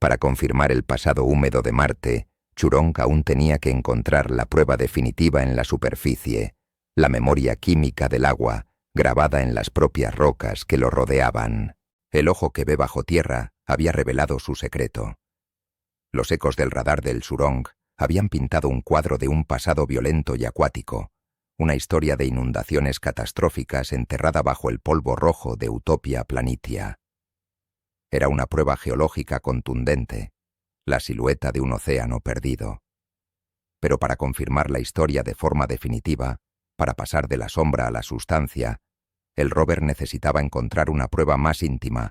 Para confirmar el pasado húmedo de Marte, Churong aún tenía que encontrar la prueba definitiva en la superficie, la memoria química del agua, grabada en las propias rocas que lo rodeaban. El ojo que ve bajo tierra había revelado su secreto. Los ecos del radar del Churong habían pintado un cuadro de un pasado violento y acuático, una historia de inundaciones catastróficas enterrada bajo el polvo rojo de Utopia Planitia. Era una prueba geológica contundente, la silueta de un océano perdido. Pero para confirmar la historia de forma definitiva, para pasar de la sombra a la sustancia, el rover necesitaba encontrar una prueba más íntima,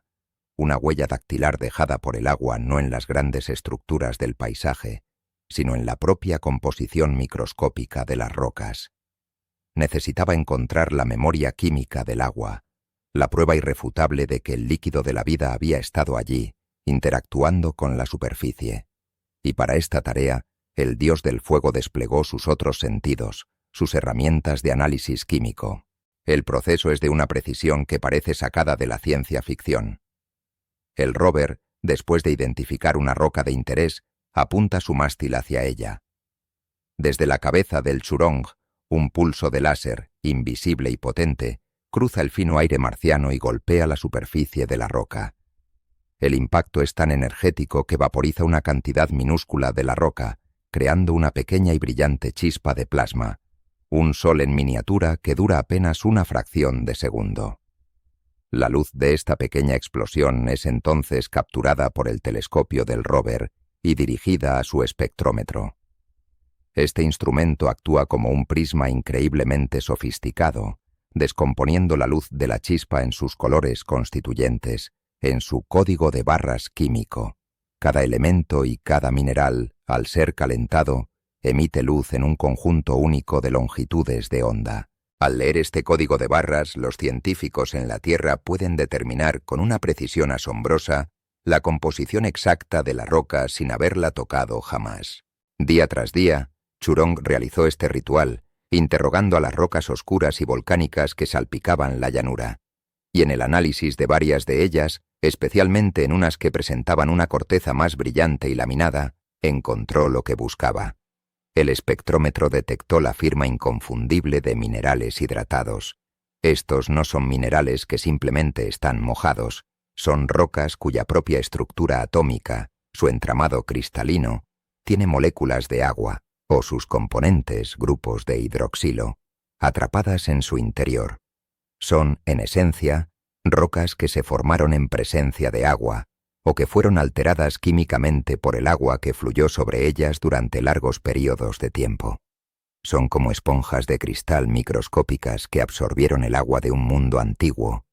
una huella dactilar dejada por el agua no en las grandes estructuras del paisaje, sino en la propia composición microscópica de las rocas. Necesitaba encontrar la memoria química del agua, la prueba irrefutable de que el líquido de la vida había estado allí, interactuando con la superficie. Y para esta tarea, el dios del fuego desplegó sus otros sentidos, sus herramientas de análisis químico. El proceso es de una precisión que parece sacada de la ciencia ficción. El rover, después de identificar una roca de interés, apunta su mástil hacia ella. Desde la cabeza del Churong, un pulso de láser, invisible y potente, cruza el fino aire marciano y golpea la superficie de la roca. El impacto es tan energético que vaporiza una cantidad minúscula de la roca, creando una pequeña y brillante chispa de plasma, un sol en miniatura que dura apenas una fracción de segundo. La luz de esta pequeña explosión es entonces capturada por el telescopio del rover y dirigida a su espectrómetro. Este instrumento actúa como un prisma increíblemente sofisticado, descomponiendo la luz de la chispa en sus colores constituyentes, en su código de barras químico. Cada elemento y cada mineral, al ser calentado, emite luz en un conjunto único de longitudes de onda. Al leer este código de barras, los científicos en la Tierra pueden determinar con una precisión asombrosa la composición exacta de la roca sin haberla tocado jamás. Día tras día, Churong realizó este ritual, interrogando a las rocas oscuras y volcánicas que salpicaban la llanura, y en el análisis de varias de ellas, especialmente en unas que presentaban una corteza más brillante y laminada, encontró lo que buscaba. El espectrómetro detectó la firma inconfundible de minerales hidratados. Estos no son minerales que simplemente están mojados, son rocas cuya propia estructura atómica, su entramado cristalino, tiene moléculas de agua, o sus componentes, grupos de hidroxilo, atrapadas en su interior. Son, en esencia, rocas que se formaron en presencia de agua, o que fueron alteradas químicamente por el agua que fluyó sobre ellas durante largos periodos de tiempo. Son como esponjas de cristal microscópicas que absorbieron el agua de un mundo antiguo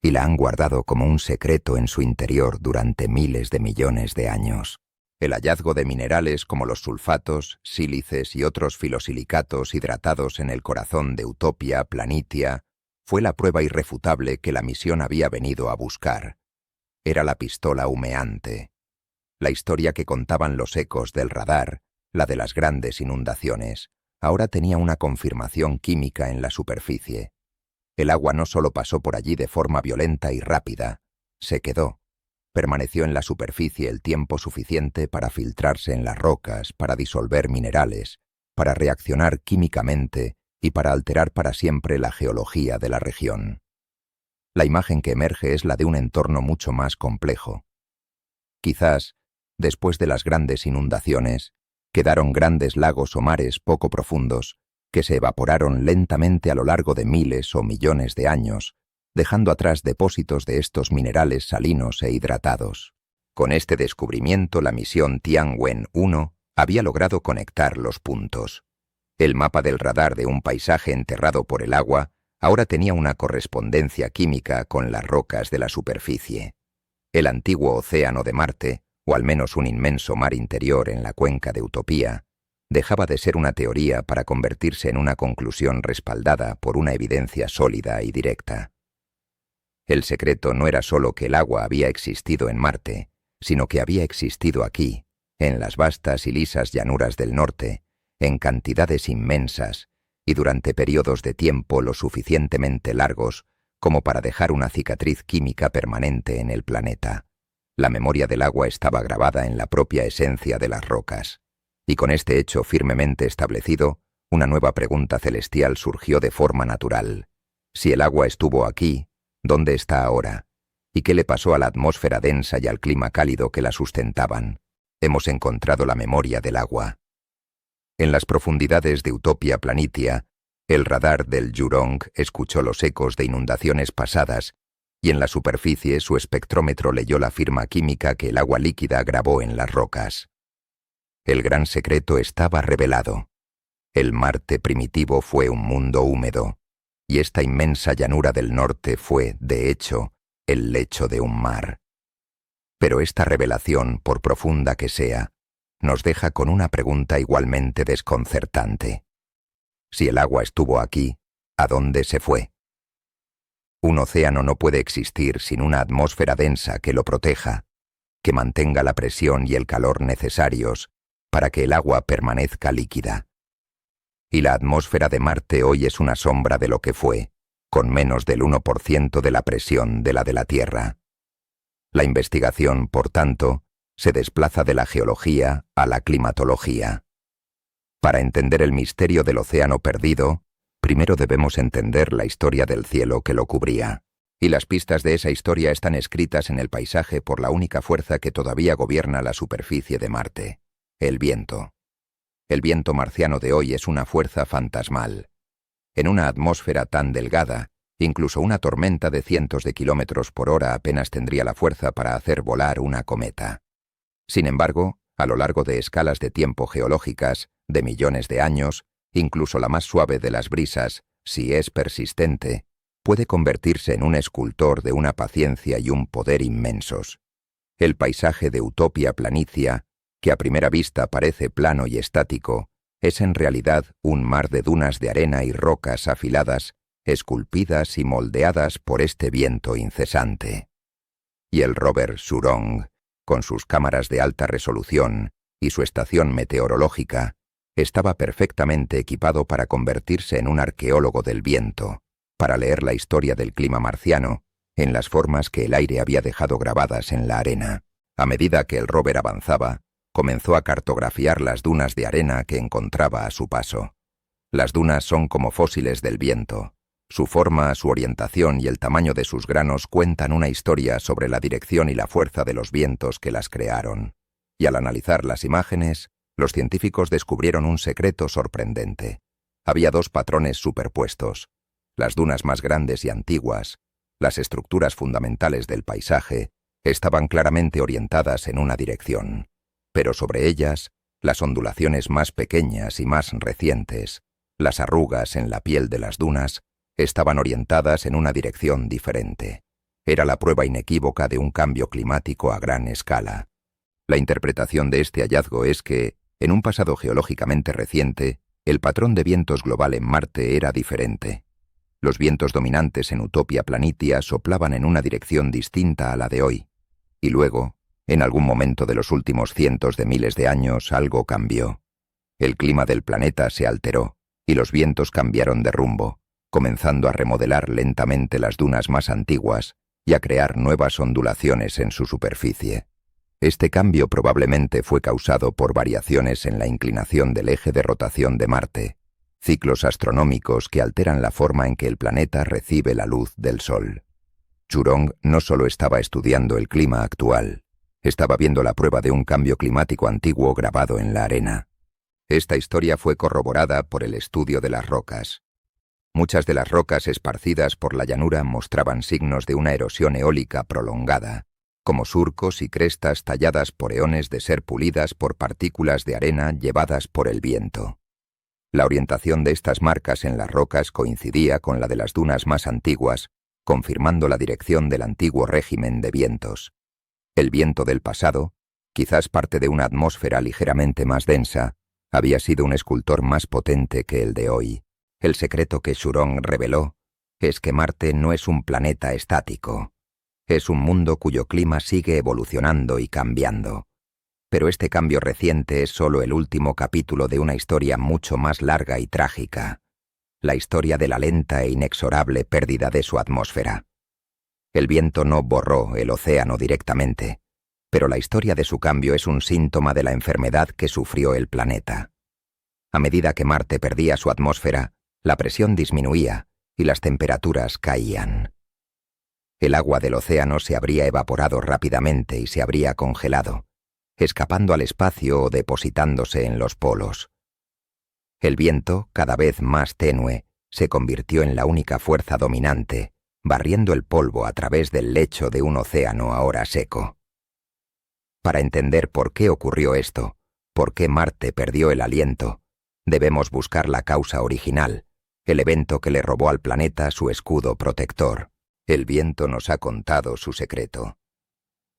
y la han guardado como un secreto en su interior durante miles de millones de años. El hallazgo de minerales como los sulfatos, sílices y otros filosilicatos hidratados en el corazón de Utopia Planitia fue la prueba irrefutable que la misión había venido a buscar. Era la pistola humeante. La historia que contaban los ecos del radar, la de las grandes inundaciones, ahora tenía una confirmación química en la superficie. El agua no solo pasó por allí de forma violenta y rápida, se quedó. Permaneció en la superficie el tiempo suficiente para filtrarse en las rocas, para disolver minerales, para reaccionar químicamente y para alterar para siempre la geología de la región. La imagen que emerge es la de un entorno mucho más complejo. Quizás, después de las grandes inundaciones, quedaron grandes lagos o mares poco profundos que se evaporaron lentamente a lo largo de miles o millones de años, dejando atrás depósitos de estos minerales salinos e hidratados. Con este descubrimiento, la misión Tianwen-1 había logrado conectar los puntos. El mapa del radar de un paisaje enterrado por el agua ahora tenía una correspondencia química con las rocas de la superficie. El antiguo océano de Marte, o al menos un inmenso mar interior en la cuenca de Utopía, dejaba de ser una teoría para convertirse en una conclusión respaldada por una evidencia sólida y directa. El secreto no era solo que el agua había existido en Marte, sino que había existido aquí, en las vastas y lisas llanuras del norte, en cantidades inmensas y durante periodos de tiempo lo suficientemente largos como para dejar una cicatriz química permanente en el planeta. La memoria del agua estaba grabada en la propia esencia de las rocas. Y con este hecho firmemente establecido, una nueva pregunta celestial surgió de forma natural. Si el agua estuvo aquí, ¿dónde está ahora? ¿Y qué le pasó a la atmósfera densa y al clima cálido que la sustentaban? Hemos encontrado la memoria del agua. En las profundidades de Utopia Planitia, el radar del Jurong escuchó los ecos de inundaciones pasadas y en la superficie su espectrómetro leyó la firma química que el agua líquida grabó en las rocas. El gran secreto estaba revelado. El Marte primitivo fue un mundo húmedo, y esta inmensa llanura del norte fue, de hecho, el lecho de un mar. Pero esta revelación, por profunda que sea, nos deja con una pregunta igualmente desconcertante. Si el agua estuvo aquí, ¿a dónde se fue? Un océano no puede existir sin una atmósfera densa que lo proteja, que mantenga la presión y el calor necesarios para que el agua permanezca líquida. Y la atmósfera de Marte hoy es una sombra de lo que fue, con menos del 1% de la presión de la Tierra. La investigación, por tanto, se desplaza de la geología a la climatología. Para entender el misterio del océano perdido, primero debemos entender la historia del cielo que lo cubría. Y las pistas de esa historia están escritas en el paisaje por la única fuerza que todavía gobierna la superficie de Marte: el viento. El viento marciano de hoy es una fuerza fantasmal. En una atmósfera tan delgada, incluso una tormenta de cientos de kilómetros por hora apenas tendría la fuerza para hacer volar una cometa. Sin embargo, a lo largo de escalas de tiempo geológicas, de millones de años, incluso la más suave de las brisas, si es persistente, puede convertirse en un escultor de una paciencia y un poder inmensos. El paisaje de Utopia Planitia, que a primera vista parece plano y estático, es en realidad un mar de dunas de arena y rocas afiladas, esculpidas y moldeadas por este viento incesante. Y el rover Jurong, con sus cámaras de alta resolución y su estación meteorológica, estaba perfectamente equipado para convertirse en un arqueólogo del viento, para leer la historia del clima marciano en las formas que el aire había dejado grabadas en la arena. A medida que el rover avanzaba, comenzó a cartografiar las dunas de arena que encontraba a su paso. Las dunas son como fósiles del viento. Su forma, su orientación y el tamaño de sus granos cuentan una historia sobre la dirección y la fuerza de los vientos que las crearon. Y al analizar las imágenes, los científicos descubrieron un secreto sorprendente. Había dos patrones superpuestos: las dunas más grandes y antiguas, las estructuras fundamentales del paisaje, estaban claramente orientadas en una dirección, pero sobre ellas, las ondulaciones más pequeñas y más recientes, Las arrugas en la piel de las dunas estaban orientadas en una dirección diferente. Era la prueba inequívoca de un cambio climático a gran escala. La interpretación de este hallazgo es que, en un pasado geológicamente reciente, el patrón de vientos global en Marte era diferente. Los vientos dominantes en Utopia Planitia soplaban en una dirección distinta a la de hoy. Y luego, en algún momento de los últimos cientos de miles de años, algo cambió. El clima del planeta se alteró, y los vientos cambiaron de rumbo, comenzando a remodelar lentamente las dunas más antiguas y a crear nuevas ondulaciones en su superficie. Este cambio probablemente fue causado por variaciones en la inclinación del eje de rotación de Marte, ciclos astronómicos que alteran la forma en que el planeta recibe la luz del Sol. Churong no solo estaba estudiando el clima actual, estaba viendo la prueba de un cambio climático antiguo grabado en la arena. Esta historia fue corroborada por el estudio de las rocas. Muchas de las rocas esparcidas por la llanura mostraban signos de una erosión eólica prolongada, como surcos y crestas talladas por eones de ser pulidas por partículas de arena llevadas por el viento. La orientación de estas marcas en las rocas coincidía con la de las dunas más antiguas, confirmando la dirección del antiguo régimen de vientos. El viento del pasado, quizás parte de una atmósfera ligeramente más densa, había sido un escultor más potente que el de hoy. El secreto que Churong reveló es que Marte no es un planeta estático. Es un mundo cuyo clima sigue evolucionando y cambiando. Pero este cambio reciente es solo el último capítulo de una historia mucho más larga y trágica. La historia de la lenta e inexorable pérdida de su atmósfera. El viento no borró el océano directamente, pero la historia de su cambio es un síntoma de la enfermedad que sufrió el planeta. A medida que Marte perdía su atmósfera, la presión disminuía y las temperaturas caían. El agua del océano se habría evaporado rápidamente y se habría congelado, escapando al espacio o depositándose en los polos. El viento, cada vez más tenue, se convirtió en la única fuerza dominante, barriendo el polvo a través del lecho de un océano ahora seco. Para entender por qué ocurrió esto, por qué Marte perdió el aliento, debemos buscar la causa original, el evento que le robó al planeta su escudo protector. El viento nos ha contado su secreto.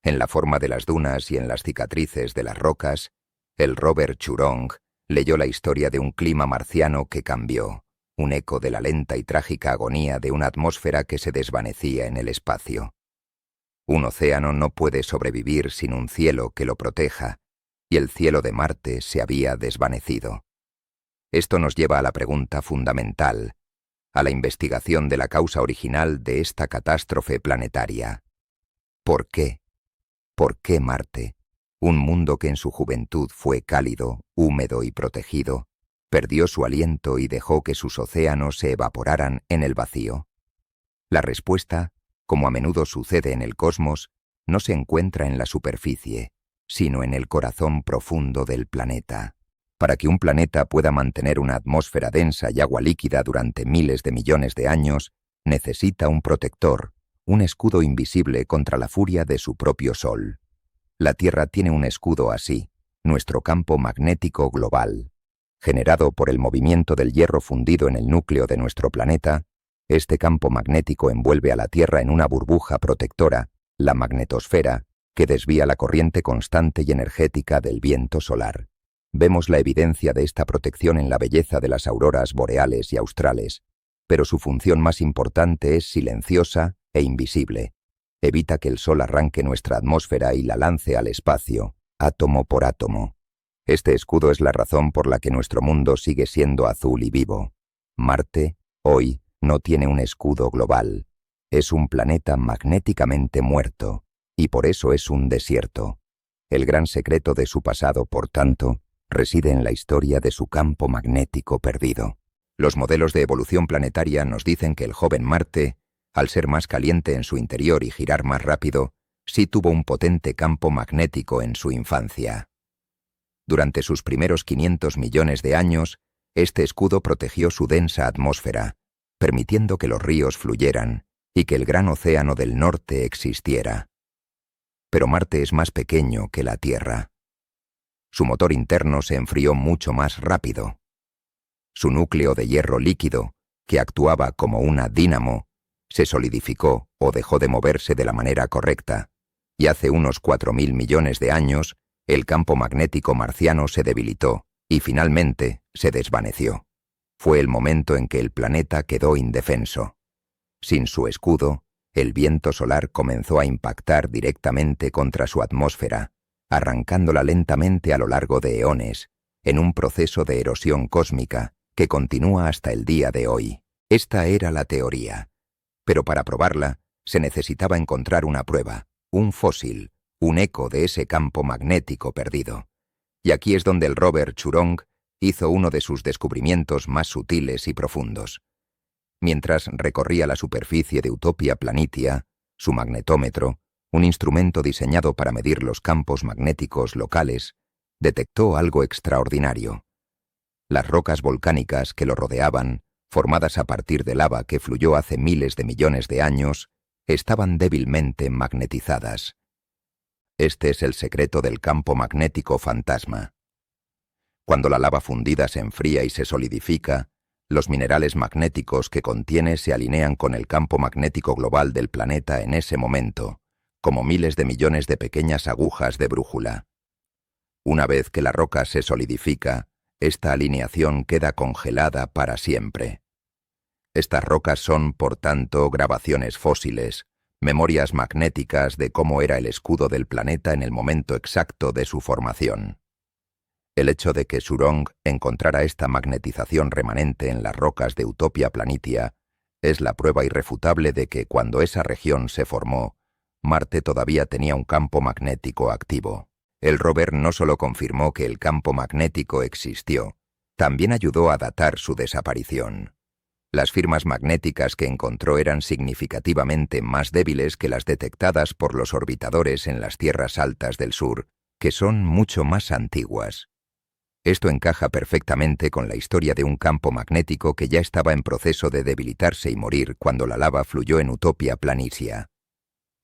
En la forma de las dunas y en las cicatrices de las rocas, el rover Churong leyó la historia de un clima marciano que cambió, un eco de la lenta y trágica agonía de una atmósfera que se desvanecía en el espacio. Un océano no puede sobrevivir sin un cielo que lo proteja, y el cielo de Marte se había desvanecido. Esto nos lleva a la pregunta fundamental, a la investigación de la causa original de esta catástrofe planetaria. ¿Por qué? ¿Por qué Marte, un mundo que en su juventud fue cálido, húmedo y protegido, perdió su aliento y dejó que sus océanos se evaporaran en el vacío? La respuesta, como a menudo sucede en el cosmos, no se encuentra en la superficie, sino en el corazón profundo del planeta. Para que un planeta pueda mantener una atmósfera densa y agua líquida durante miles de millones de años, necesita un protector, un escudo invisible contra la furia de su propio Sol. La Tierra tiene un escudo así, nuestro campo magnético global. Generado por el movimiento del hierro fundido en el núcleo de nuestro planeta, este campo magnético envuelve a la Tierra en una burbuja protectora, la magnetosfera, que desvía la corriente constante y energética del viento solar. Vemos la evidencia de esta protección en la belleza de las auroras boreales y australes, pero su función más importante es silenciosa e invisible. Evita que el Sol arranque nuestra atmósfera y la lance al espacio, átomo por átomo. Este escudo es la razón por la que nuestro mundo sigue siendo azul y vivo. Marte, hoy, no tiene un escudo global. Es un planeta magnéticamente muerto, y por eso es un desierto. El gran secreto de su pasado, por tanto, reside en la historia de su campo magnético perdido. Los modelos de evolución planetaria nos dicen que el joven Marte, al ser más caliente en su interior y girar más rápido, sí tuvo un potente campo magnético en su infancia. Durante sus primeros 500 millones de años, este escudo protegió su densa atmósfera, permitiendo que los ríos fluyeran y que el gran océano del norte existiera. Pero Marte es más pequeño que la Tierra. Su motor interno se enfrió mucho más rápido. Su núcleo de hierro líquido, que actuaba como una dínamo, se solidificó o dejó de moverse de la manera correcta, y hace unos 4.000 millones de años el campo magnético marciano se debilitó y finalmente se desvaneció. Fue el momento en que el planeta quedó indefenso. Sin su escudo, el viento solar comenzó a impactar directamente contra su atmósfera, arrancándola lentamente a lo largo de eones, en un proceso de erosión cósmica que continúa hasta el día de hoy. Esta era la teoría. Pero para probarla, se necesitaba encontrar una prueba, un fósil, un eco de ese campo magnético perdido. Y aquí es donde el rover Churong hizo uno de sus descubrimientos más sutiles y profundos. Mientras recorría la superficie de Utopia Planitia, su magnetómetro, un instrumento diseñado para medir los campos magnéticos locales, detectó algo extraordinario. Las rocas volcánicas que lo rodeaban, formadas a partir de lava que fluyó hace miles de millones de años, estaban débilmente magnetizadas. Este es el secreto del campo magnético fantasma. Cuando la lava fundida se enfría y se solidifica, los minerales magnéticos que contiene se alinean con el campo magnético global del planeta en ese momento, como miles de millones de pequeñas agujas de brújula. Una vez que la roca se solidifica, esta alineación queda congelada para siempre. Estas rocas son, por tanto, grabaciones fósiles, memorias magnéticas de cómo era el escudo del planeta en el momento exacto de su formación. El hecho de que Churong encontrara esta magnetización remanente en las rocas de Utopia Planitia es la prueba irrefutable de que cuando esa región se formó, Marte todavía tenía un campo magnético activo. El rover no solo confirmó que el campo magnético existió, también ayudó a datar su desaparición. Las firmas magnéticas que encontró eran significativamente más débiles que las detectadas por los orbitadores en las tierras altas del sur, que son mucho más antiguas. Esto encaja perfectamente con la historia de un campo magnético que ya estaba en proceso de debilitarse y morir cuando la lava fluyó en Utopia Planitia.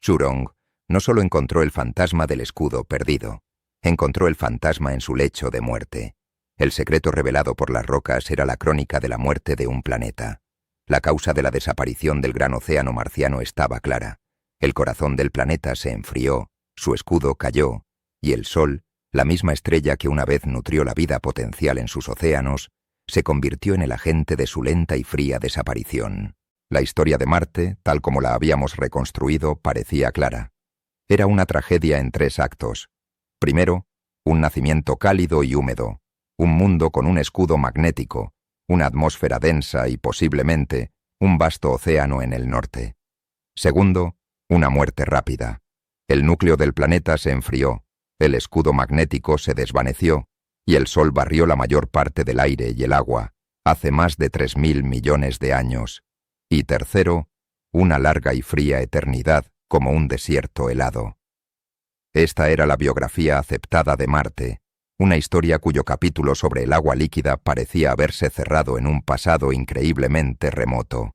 Churong no solo encontró el fantasma del escudo perdido, encontró el fantasma en su lecho de muerte. El secreto revelado por las rocas era la crónica de la muerte de un planeta. La causa de la desaparición del gran océano marciano estaba clara. El corazón del planeta se enfrió, su escudo cayó, y el Sol, la misma estrella que una vez nutrió la vida potencial en sus océanos, se convirtió en el agente de su lenta y fría desaparición. La historia de Marte, tal como la habíamos reconstruido, parecía clara. Era una tragedia en 3 actos. Primero, un nacimiento cálido y húmedo, un mundo con un escudo magnético, una atmósfera densa y posiblemente un vasto océano en el norte. Segundo, una muerte rápida. El núcleo del planeta se enfrió, el escudo magnético se desvaneció y el Sol barrió la mayor parte del aire y el agua, hace más de 3.000 millones de años. Y tercero, una larga y fría eternidad como un desierto helado. Esta era la biografía aceptada de Marte, una historia cuyo capítulo sobre el agua líquida parecía haberse cerrado en un pasado increíblemente remoto.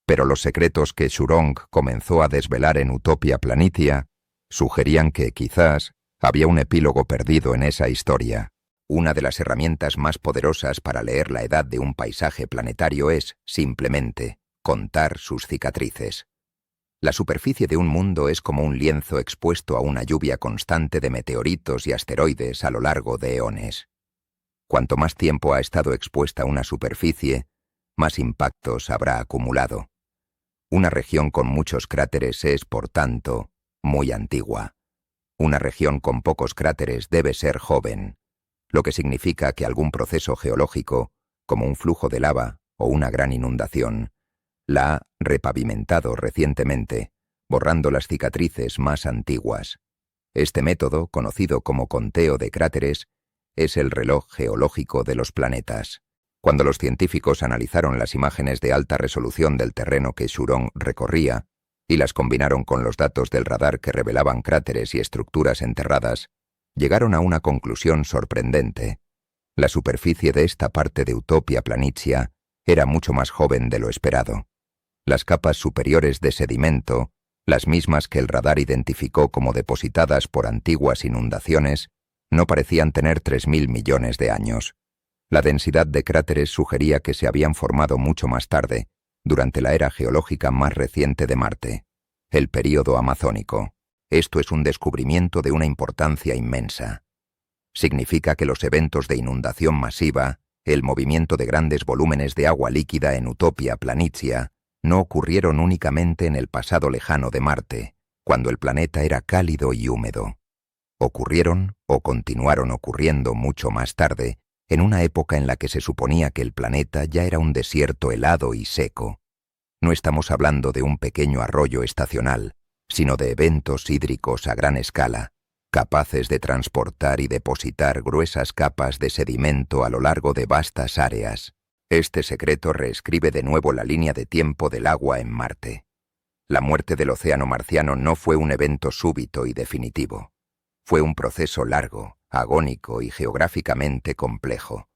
Pero los secretos que Churong comenzó a desvelar en Utopia Planitia sugerían que quizás había un epílogo perdido en esa historia. Una de las herramientas más poderosas para leer la edad de un paisaje planetario es, simplemente, contar sus cicatrices. La superficie de un mundo es como un lienzo expuesto a una lluvia constante de meteoritos y asteroides a lo largo de eones. Cuanto más tiempo ha estado expuesta una superficie, más impactos habrá acumulado. Una región con muchos cráteres es, por tanto, muy antigua. Una región con pocos cráteres debe ser joven, lo que significa que algún proceso geológico, como un flujo de lava o una gran inundación, la ha repavimentado recientemente, borrando las cicatrices más antiguas. Este método, conocido como conteo de cráteres, es el reloj geológico de los planetas. Cuando los científicos analizaron las imágenes de alta resolución del terreno que Churong recorría y las combinaron con los datos del radar que revelaban cráteres y estructuras enterradas, llegaron a una conclusión sorprendente. La superficie de esta parte de Utopia Planitia era mucho más joven de lo esperado. Las capas superiores de sedimento, las mismas que el radar identificó como depositadas por antiguas inundaciones, no parecían tener 3.000 millones de años. La densidad de cráteres sugería que se habían formado mucho más tarde, durante la era geológica más reciente de Marte, el período amazónico. Esto es un descubrimiento de una importancia inmensa. Significa que los eventos de inundación masiva, el movimiento de grandes volúmenes de agua líquida en Utopia Planitia, no ocurrieron únicamente en el pasado lejano de Marte, cuando el planeta era cálido y húmedo. Ocurrieron, o continuaron ocurriendo mucho más tarde, en una época en la que se suponía que el planeta ya era un desierto helado y seco. No estamos hablando de un pequeño arroyo estacional, sino de eventos hídricos a gran escala, capaces de transportar y depositar gruesas capas de sedimento a lo largo de vastas áreas. Este secreto reescribe de nuevo la línea de tiempo del agua en Marte. La muerte del océano marciano no fue un evento súbito y definitivo. Fue un proceso largo, agónico y geográficamente complejo.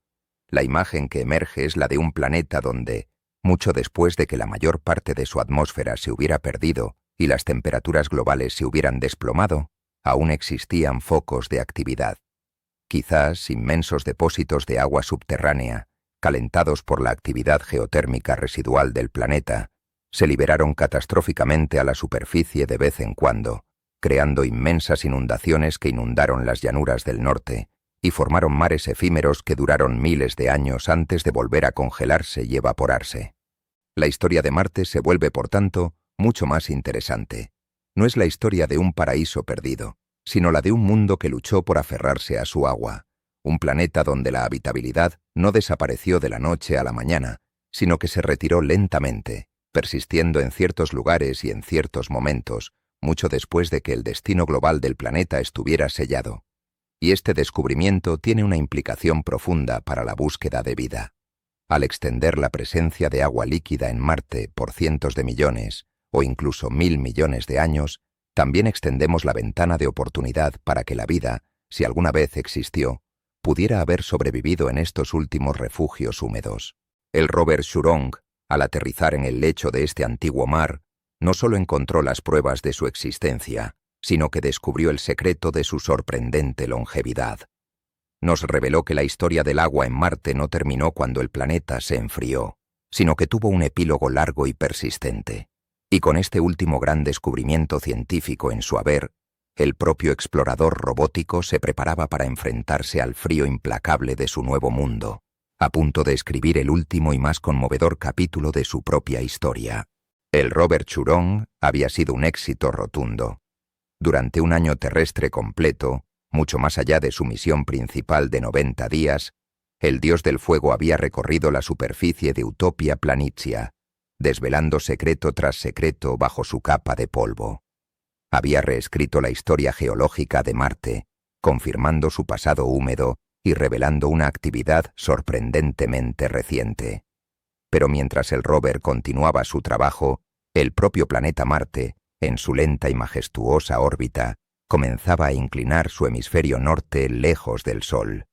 La imagen que emerge es la de un planeta donde, mucho después de que la mayor parte de su atmósfera se hubiera perdido y las temperaturas globales se hubieran desplomado, aún existían focos de actividad. Quizás inmensos depósitos de agua subterránea, calentados por la actividad geotérmica residual del planeta, se liberaron catastróficamente a la superficie de vez en cuando, creando inmensas inundaciones que inundaron las llanuras del norte y formaron mares efímeros que duraron miles de años antes de volver a congelarse y evaporarse. La historia de Marte se vuelve, por tanto, mucho más interesante. No es la historia de un paraíso perdido, sino la de un mundo que luchó por aferrarse a su agua, un planeta donde la habitabilidad no desapareció de la noche a la mañana, sino que se retiró lentamente, persistiendo en ciertos lugares y en ciertos momentos, mucho después de que el destino global del planeta estuviera sellado. Y este descubrimiento tiene una implicación profunda para la búsqueda de vida. Al extender la presencia de agua líquida en Marte por cientos de millones, o incluso 1000 millones de años, también extendemos la ventana de oportunidad para que la vida, si alguna vez existió, pudiera haber sobrevivido en estos últimos refugios húmedos. El rover Churong, al aterrizar en el lecho de este antiguo mar, no solo encontró las pruebas de su existencia, sino que descubrió el secreto de su sorprendente longevidad. Nos reveló que la historia del agua en Marte no terminó cuando el planeta se enfrió, sino que tuvo un epílogo largo y persistente. Y con este último gran descubrimiento científico en su haber, el propio explorador robótico se preparaba para enfrentarse al frío implacable de su nuevo mundo, a punto de escribir el último y más conmovedor capítulo de su propia historia. El rover Churong había sido un éxito rotundo. Durante un año terrestre completo, mucho más allá de su misión principal de 90 días, el dios del fuego había recorrido la superficie de Utopia Planitia, desvelando secreto tras secreto bajo su capa de polvo. Había reescrito la historia geológica de Marte, confirmando su pasado húmedo y revelando una actividad sorprendentemente reciente. Pero mientras el rover continuaba su trabajo, el propio planeta Marte, en su lenta y majestuosa órbita, comenzaba a inclinar su hemisferio norte lejos del Sol.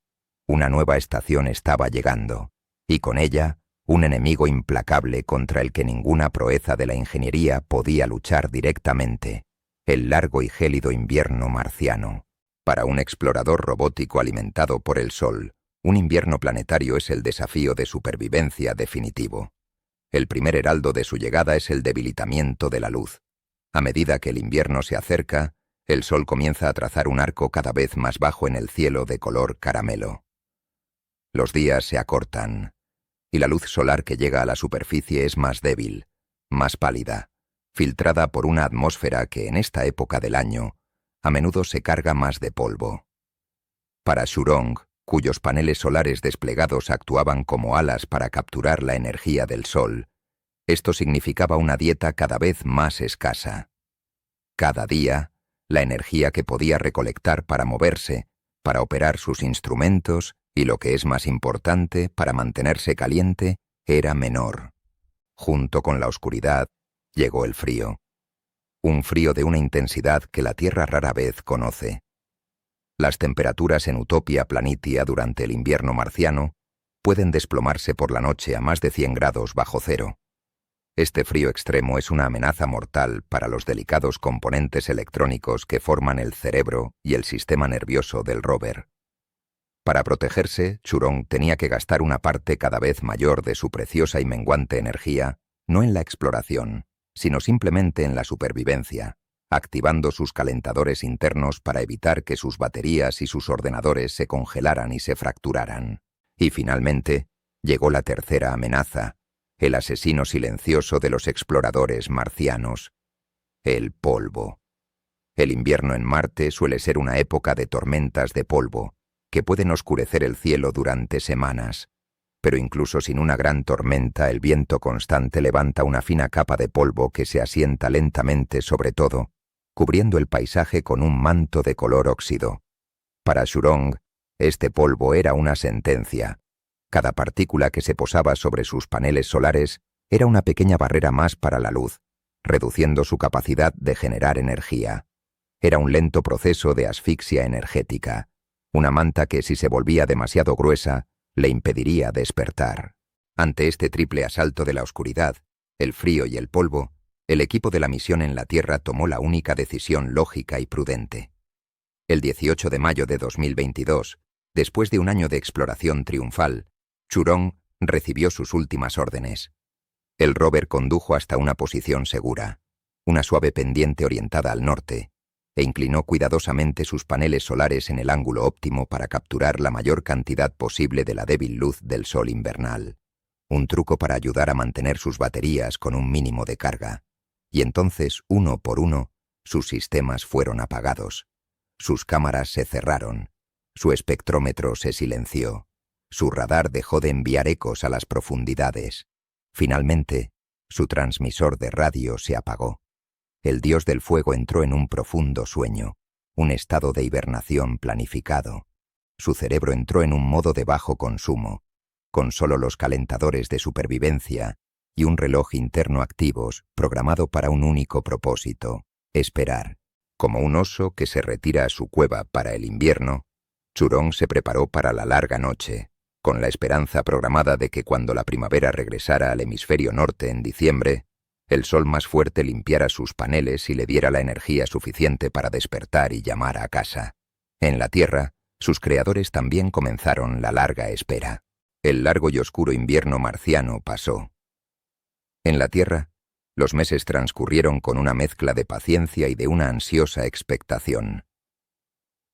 Una nueva estación estaba llegando, y con ella, un enemigo implacable contra el que ninguna proeza de la ingeniería podía luchar directamente, el largo y gélido invierno marciano. Para un explorador robótico alimentado por el Sol, un invierno planetario es el desafío de supervivencia definitivo. El primer heraldo de su llegada es el debilitamiento de la luz. A medida que el invierno se acerca, el Sol comienza a trazar un arco cada vez más bajo en el cielo de color caramelo. Los días se acortan, y la luz solar que llega a la superficie es más débil, más pálida, filtrada por una atmósfera que en esta época del año a menudo se carga más de polvo. Para Churong, cuyos paneles solares desplegados actuaban como alas para capturar la energía del Sol, esto significaba una dieta cada vez más escasa. Cada día, la energía que podía recolectar para moverse, para operar sus instrumentos y, lo que es más importante, para mantenerse caliente, era menor. Junto con la oscuridad, llegó el frío. Un frío de una intensidad que la Tierra rara vez conoce. Las temperaturas en Utopia Planitia durante el invierno marciano pueden desplomarse por la noche a más de 100 grados bajo cero. Este frío extremo es una amenaza mortal para los delicados componentes electrónicos que forman el cerebro y el sistema nervioso del rover. Para protegerse, Churong tenía que gastar una parte cada vez mayor de su preciosa y menguante energía, no en la exploración, sino simplemente en la supervivencia, activando sus calentadores internos para evitar que sus baterías y sus ordenadores se congelaran y se fracturaran. Y finalmente, llegó la tercera amenaza, el asesino silencioso de los exploradores marcianos: el polvo. El invierno en Marte suele ser una época de tormentas de polvo, que pueden oscurecer el cielo durante semanas. Pero incluso sin una gran tormenta, el viento constante levanta una fina capa de polvo que se asienta lentamente sobre todo, cubriendo el paisaje con un manto de color óxido. Para Churong, este polvo era una sentencia. Cada partícula que se posaba sobre sus paneles solares era una pequeña barrera más para la luz, reduciendo su capacidad de generar energía. Era un lento proceso de asfixia energética, una manta que, si se volvía demasiado gruesa, le impediría despertar. Ante este triple asalto de la oscuridad, el frío y el polvo, el equipo de la misión en la Tierra tomó la única decisión lógica y prudente. El 18 de mayo de 2022, después de un año de exploración triunfal, Churong recibió sus últimas órdenes. El rover condujo hasta una posición segura, una suave pendiente orientada al norte, e inclinó cuidadosamente sus paneles solares en el ángulo óptimo para capturar la mayor cantidad posible de la débil luz del sol invernal, un truco para ayudar a mantener sus baterías con un mínimo de carga. Y entonces, uno por uno, sus sistemas fueron apagados, sus cámaras se cerraron, su espectrómetro se silenció, su radar dejó de enviar ecos a las profundidades. Finalmente, su transmisor de radio se apagó. El dios del fuego entró en un profundo sueño, un estado de hibernación planificado. Su cerebro entró en un modo de bajo consumo, con solo los calentadores de supervivencia y un reloj interno activos programado para un único propósito: esperar. Como un oso que se retira a su cueva para el invierno, Churong se preparó para la larga noche, con la esperanza programada de que cuando la primavera regresara al hemisferio norte en diciembre, el sol más fuerte limpiara sus paneles y le diera la energía suficiente para despertar y llamar a casa. En la Tierra, sus creadores también comenzaron la larga espera. El largo y oscuro invierno marciano pasó. En la Tierra, los meses transcurrieron con una mezcla de paciencia y de una ansiosa expectación.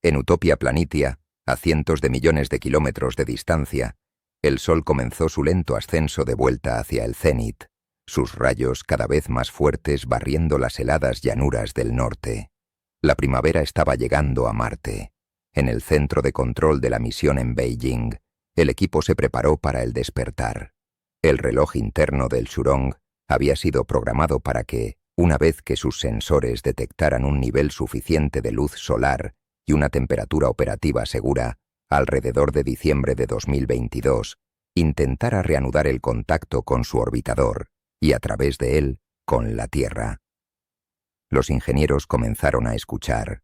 En Utopia Planitia, a cientos de millones de kilómetros de distancia, el Sol comenzó su lento ascenso de vuelta hacia el cenit, sus rayos cada vez más fuertes barriendo las heladas llanuras del norte. La primavera estaba llegando a Marte. En el centro de control de la misión en Beijing, el equipo se preparó para el despertar. El reloj interno del Churong había sido programado para que, una vez que sus sensores detectaran un nivel suficiente de luz solar y una temperatura operativa segura, alrededor de diciembre de 2022, intentara reanudar el contacto con su orbitador y, a través de él, con la Tierra. Los ingenieros comenzaron a escuchar.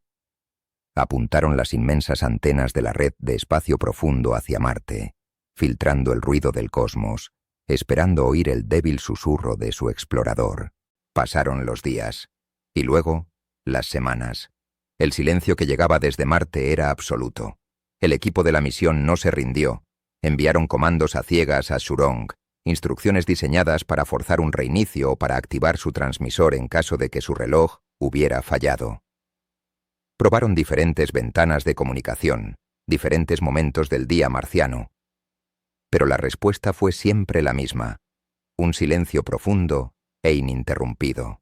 Apuntaron las inmensas antenas de la red de espacio profundo hacia Marte, filtrando el ruido del cosmos, esperando oír el débil susurro de su explorador. Pasaron los días, y luego las semanas. El silencio que llegaba desde Marte era absoluto. El equipo de la misión no se rindió. Enviaron comandos a ciegas a Churong, instrucciones diseñadas para forzar un reinicio o para activar su transmisor en caso de que su reloj hubiera fallado. Probaron diferentes ventanas de comunicación, diferentes momentos del día marciano. Pero la respuesta fue siempre la misma: un silencio profundo e ininterrumpido.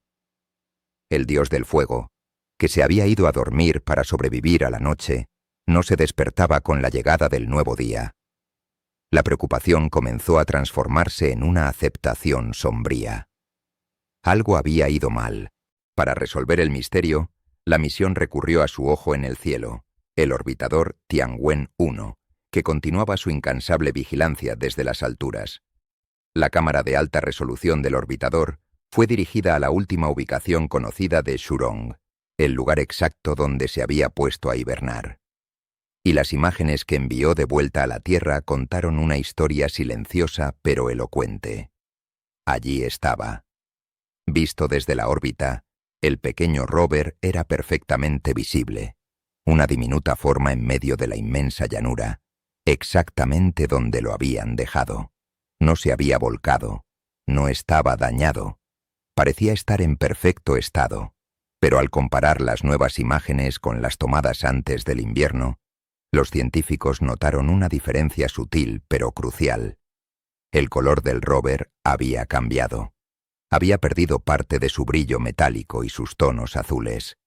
El dios del fuego, que se había ido a dormir para sobrevivir a la noche, no se despertaba con la llegada del nuevo día. La preocupación comenzó a transformarse en una aceptación sombría. Algo había ido mal. Para resolver el misterio, la misión recurrió a su ojo en el cielo, el orbitador Tianwen-1, que continuaba su incansable vigilancia desde las alturas. La cámara de alta resolución del orbitador fue dirigida a la última ubicación conocida de Churong, el lugar exacto donde se había puesto a hibernar. Y las imágenes que envió de vuelta a la Tierra contaron una historia silenciosa pero elocuente. Allí estaba. Visto desde la órbita, el pequeño rover era perfectamente visible, una diminuta forma en medio de la inmensa llanura, exactamente donde lo habían dejado. No se había volcado, no estaba dañado. Parecía estar en perfecto estado, pero al comparar las nuevas imágenes con las tomadas antes del invierno, los científicos notaron una diferencia sutil pero crucial. El color del rover había cambiado. Había perdido parte de su brillo metálico y sus tonos azules.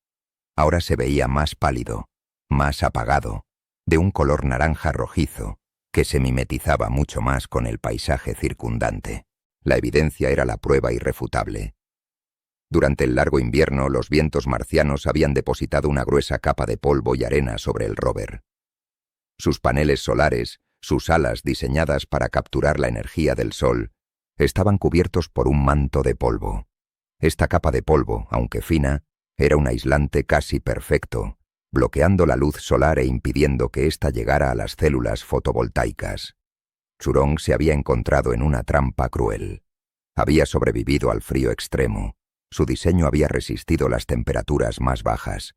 Ahora se veía más pálido, más apagado, de un color naranja rojizo, que se mimetizaba mucho más con el paisaje circundante. La evidencia era la prueba irrefutable. Durante el largo invierno, los vientos marcianos habían depositado una gruesa capa de polvo y arena sobre el rover. Sus paneles solares, sus alas diseñadas para capturar la energía del sol, estaban cubiertos por un manto de polvo. Esta capa de polvo, aunque fina, era un aislante casi perfecto, bloqueando la luz solar e impidiendo que ésta llegara a las células fotovoltaicas. Churong se había encontrado en una trampa cruel. Había sobrevivido al frío extremo. Su diseño había resistido las temperaturas más bajas,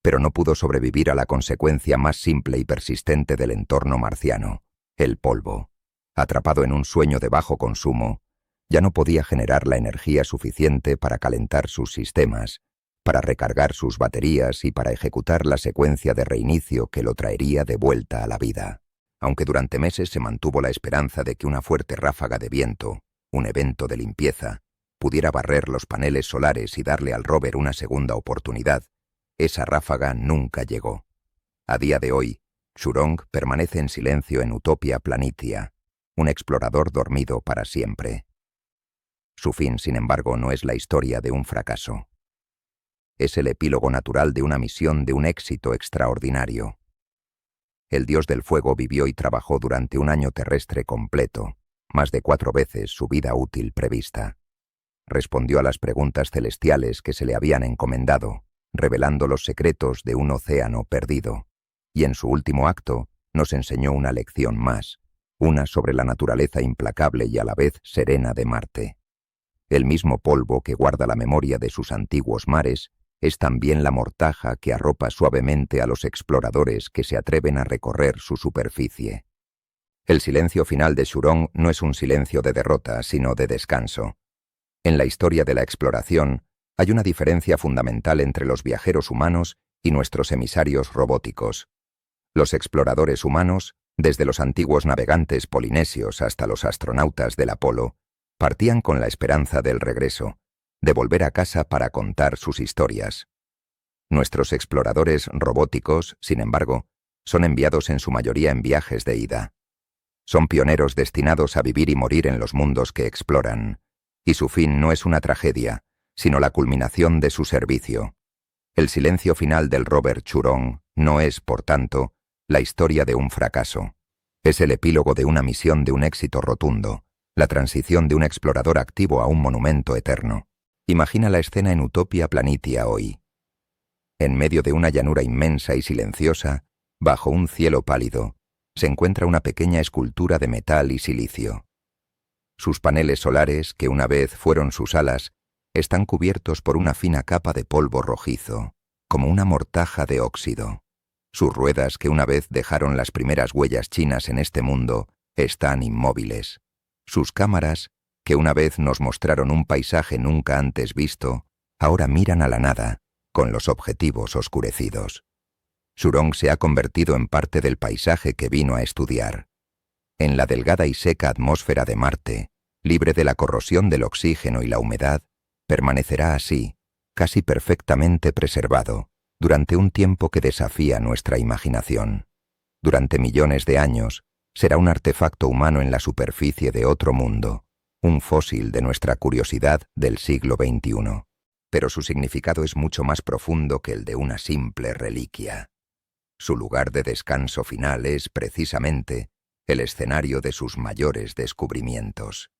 pero no pudo sobrevivir a la consecuencia más simple y persistente del entorno marciano, el polvo. Atrapado en un sueño de bajo consumo, ya no podía generar la energía suficiente para calentar sus sistemas, para recargar sus baterías y para ejecutar la secuencia de reinicio que lo traería de vuelta a la vida. Aunque durante meses se mantuvo la esperanza de que una fuerte ráfaga de viento, un evento de limpieza, pudiera barrer los paneles solares y darle al rover una segunda oportunidad, esa ráfaga nunca llegó. A día de hoy, Churong permanece en silencio en Utopia Planitia, un explorador dormido para siempre. Su fin, sin embargo, no es la historia de un fracaso. Es el epílogo natural de una misión de un éxito extraordinario. El dios del fuego vivió y trabajó durante un año terrestre completo, más de 4 veces su vida útil prevista. Respondió a las preguntas celestiales que se le habían encomendado, revelando los secretos de un océano perdido, y en su último acto nos enseñó una lección más, una sobre la naturaleza implacable y a la vez serena de Marte. El mismo polvo que guarda la memoria de sus antiguos mares es también la mortaja que arropa suavemente a los exploradores que se atreven a recorrer su superficie. El silencio final de Churong no es un silencio de derrota, sino de descanso. En la historia de la exploración, hay una diferencia fundamental entre los viajeros humanos y nuestros emisarios robóticos. Los exploradores humanos, desde los antiguos navegantes polinesios hasta los astronautas del Apolo, partían con la esperanza del regreso, de volver a casa para contar sus historias. Nuestros exploradores robóticos, sin embargo, son enviados en su mayoría en viajes de ida. Son pioneros destinados a vivir y morir en los mundos que exploran, y su fin no es una tragedia, sino la culminación de su servicio. El silencio final del rover Churong no es, por tanto, la historia de un fracaso. Es el epílogo de una misión de un éxito rotundo, la transición de un explorador activo a un monumento eterno. Imagina la escena en Utopia Planitia hoy. En medio de una llanura inmensa y silenciosa, bajo un cielo pálido, se encuentra una pequeña escultura de metal y silicio. Sus paneles solares, que una vez fueron sus alas, están cubiertos por una fina capa de polvo rojizo, como una mortaja de óxido. Sus ruedas, que una vez dejaron las primeras huellas chinas en este mundo, están inmóviles. Sus cámaras, que una vez nos mostraron un paisaje nunca antes visto, ahora miran a la nada, con los objetivos oscurecidos. Churong se ha convertido en parte del paisaje que vino a estudiar. En la delgada y seca atmósfera de Marte, libre de la corrosión del oxígeno y la humedad, permanecerá así, casi perfectamente preservado, durante un tiempo que desafía nuestra imaginación. Durante millones de años, será un artefacto humano en la superficie de otro mundo, un fósil de nuestra curiosidad del siglo XXI. Pero su significado es mucho más profundo que el de una simple reliquia. Su lugar de descanso final es, precisamente, el escenario de sus mayores descubrimientos.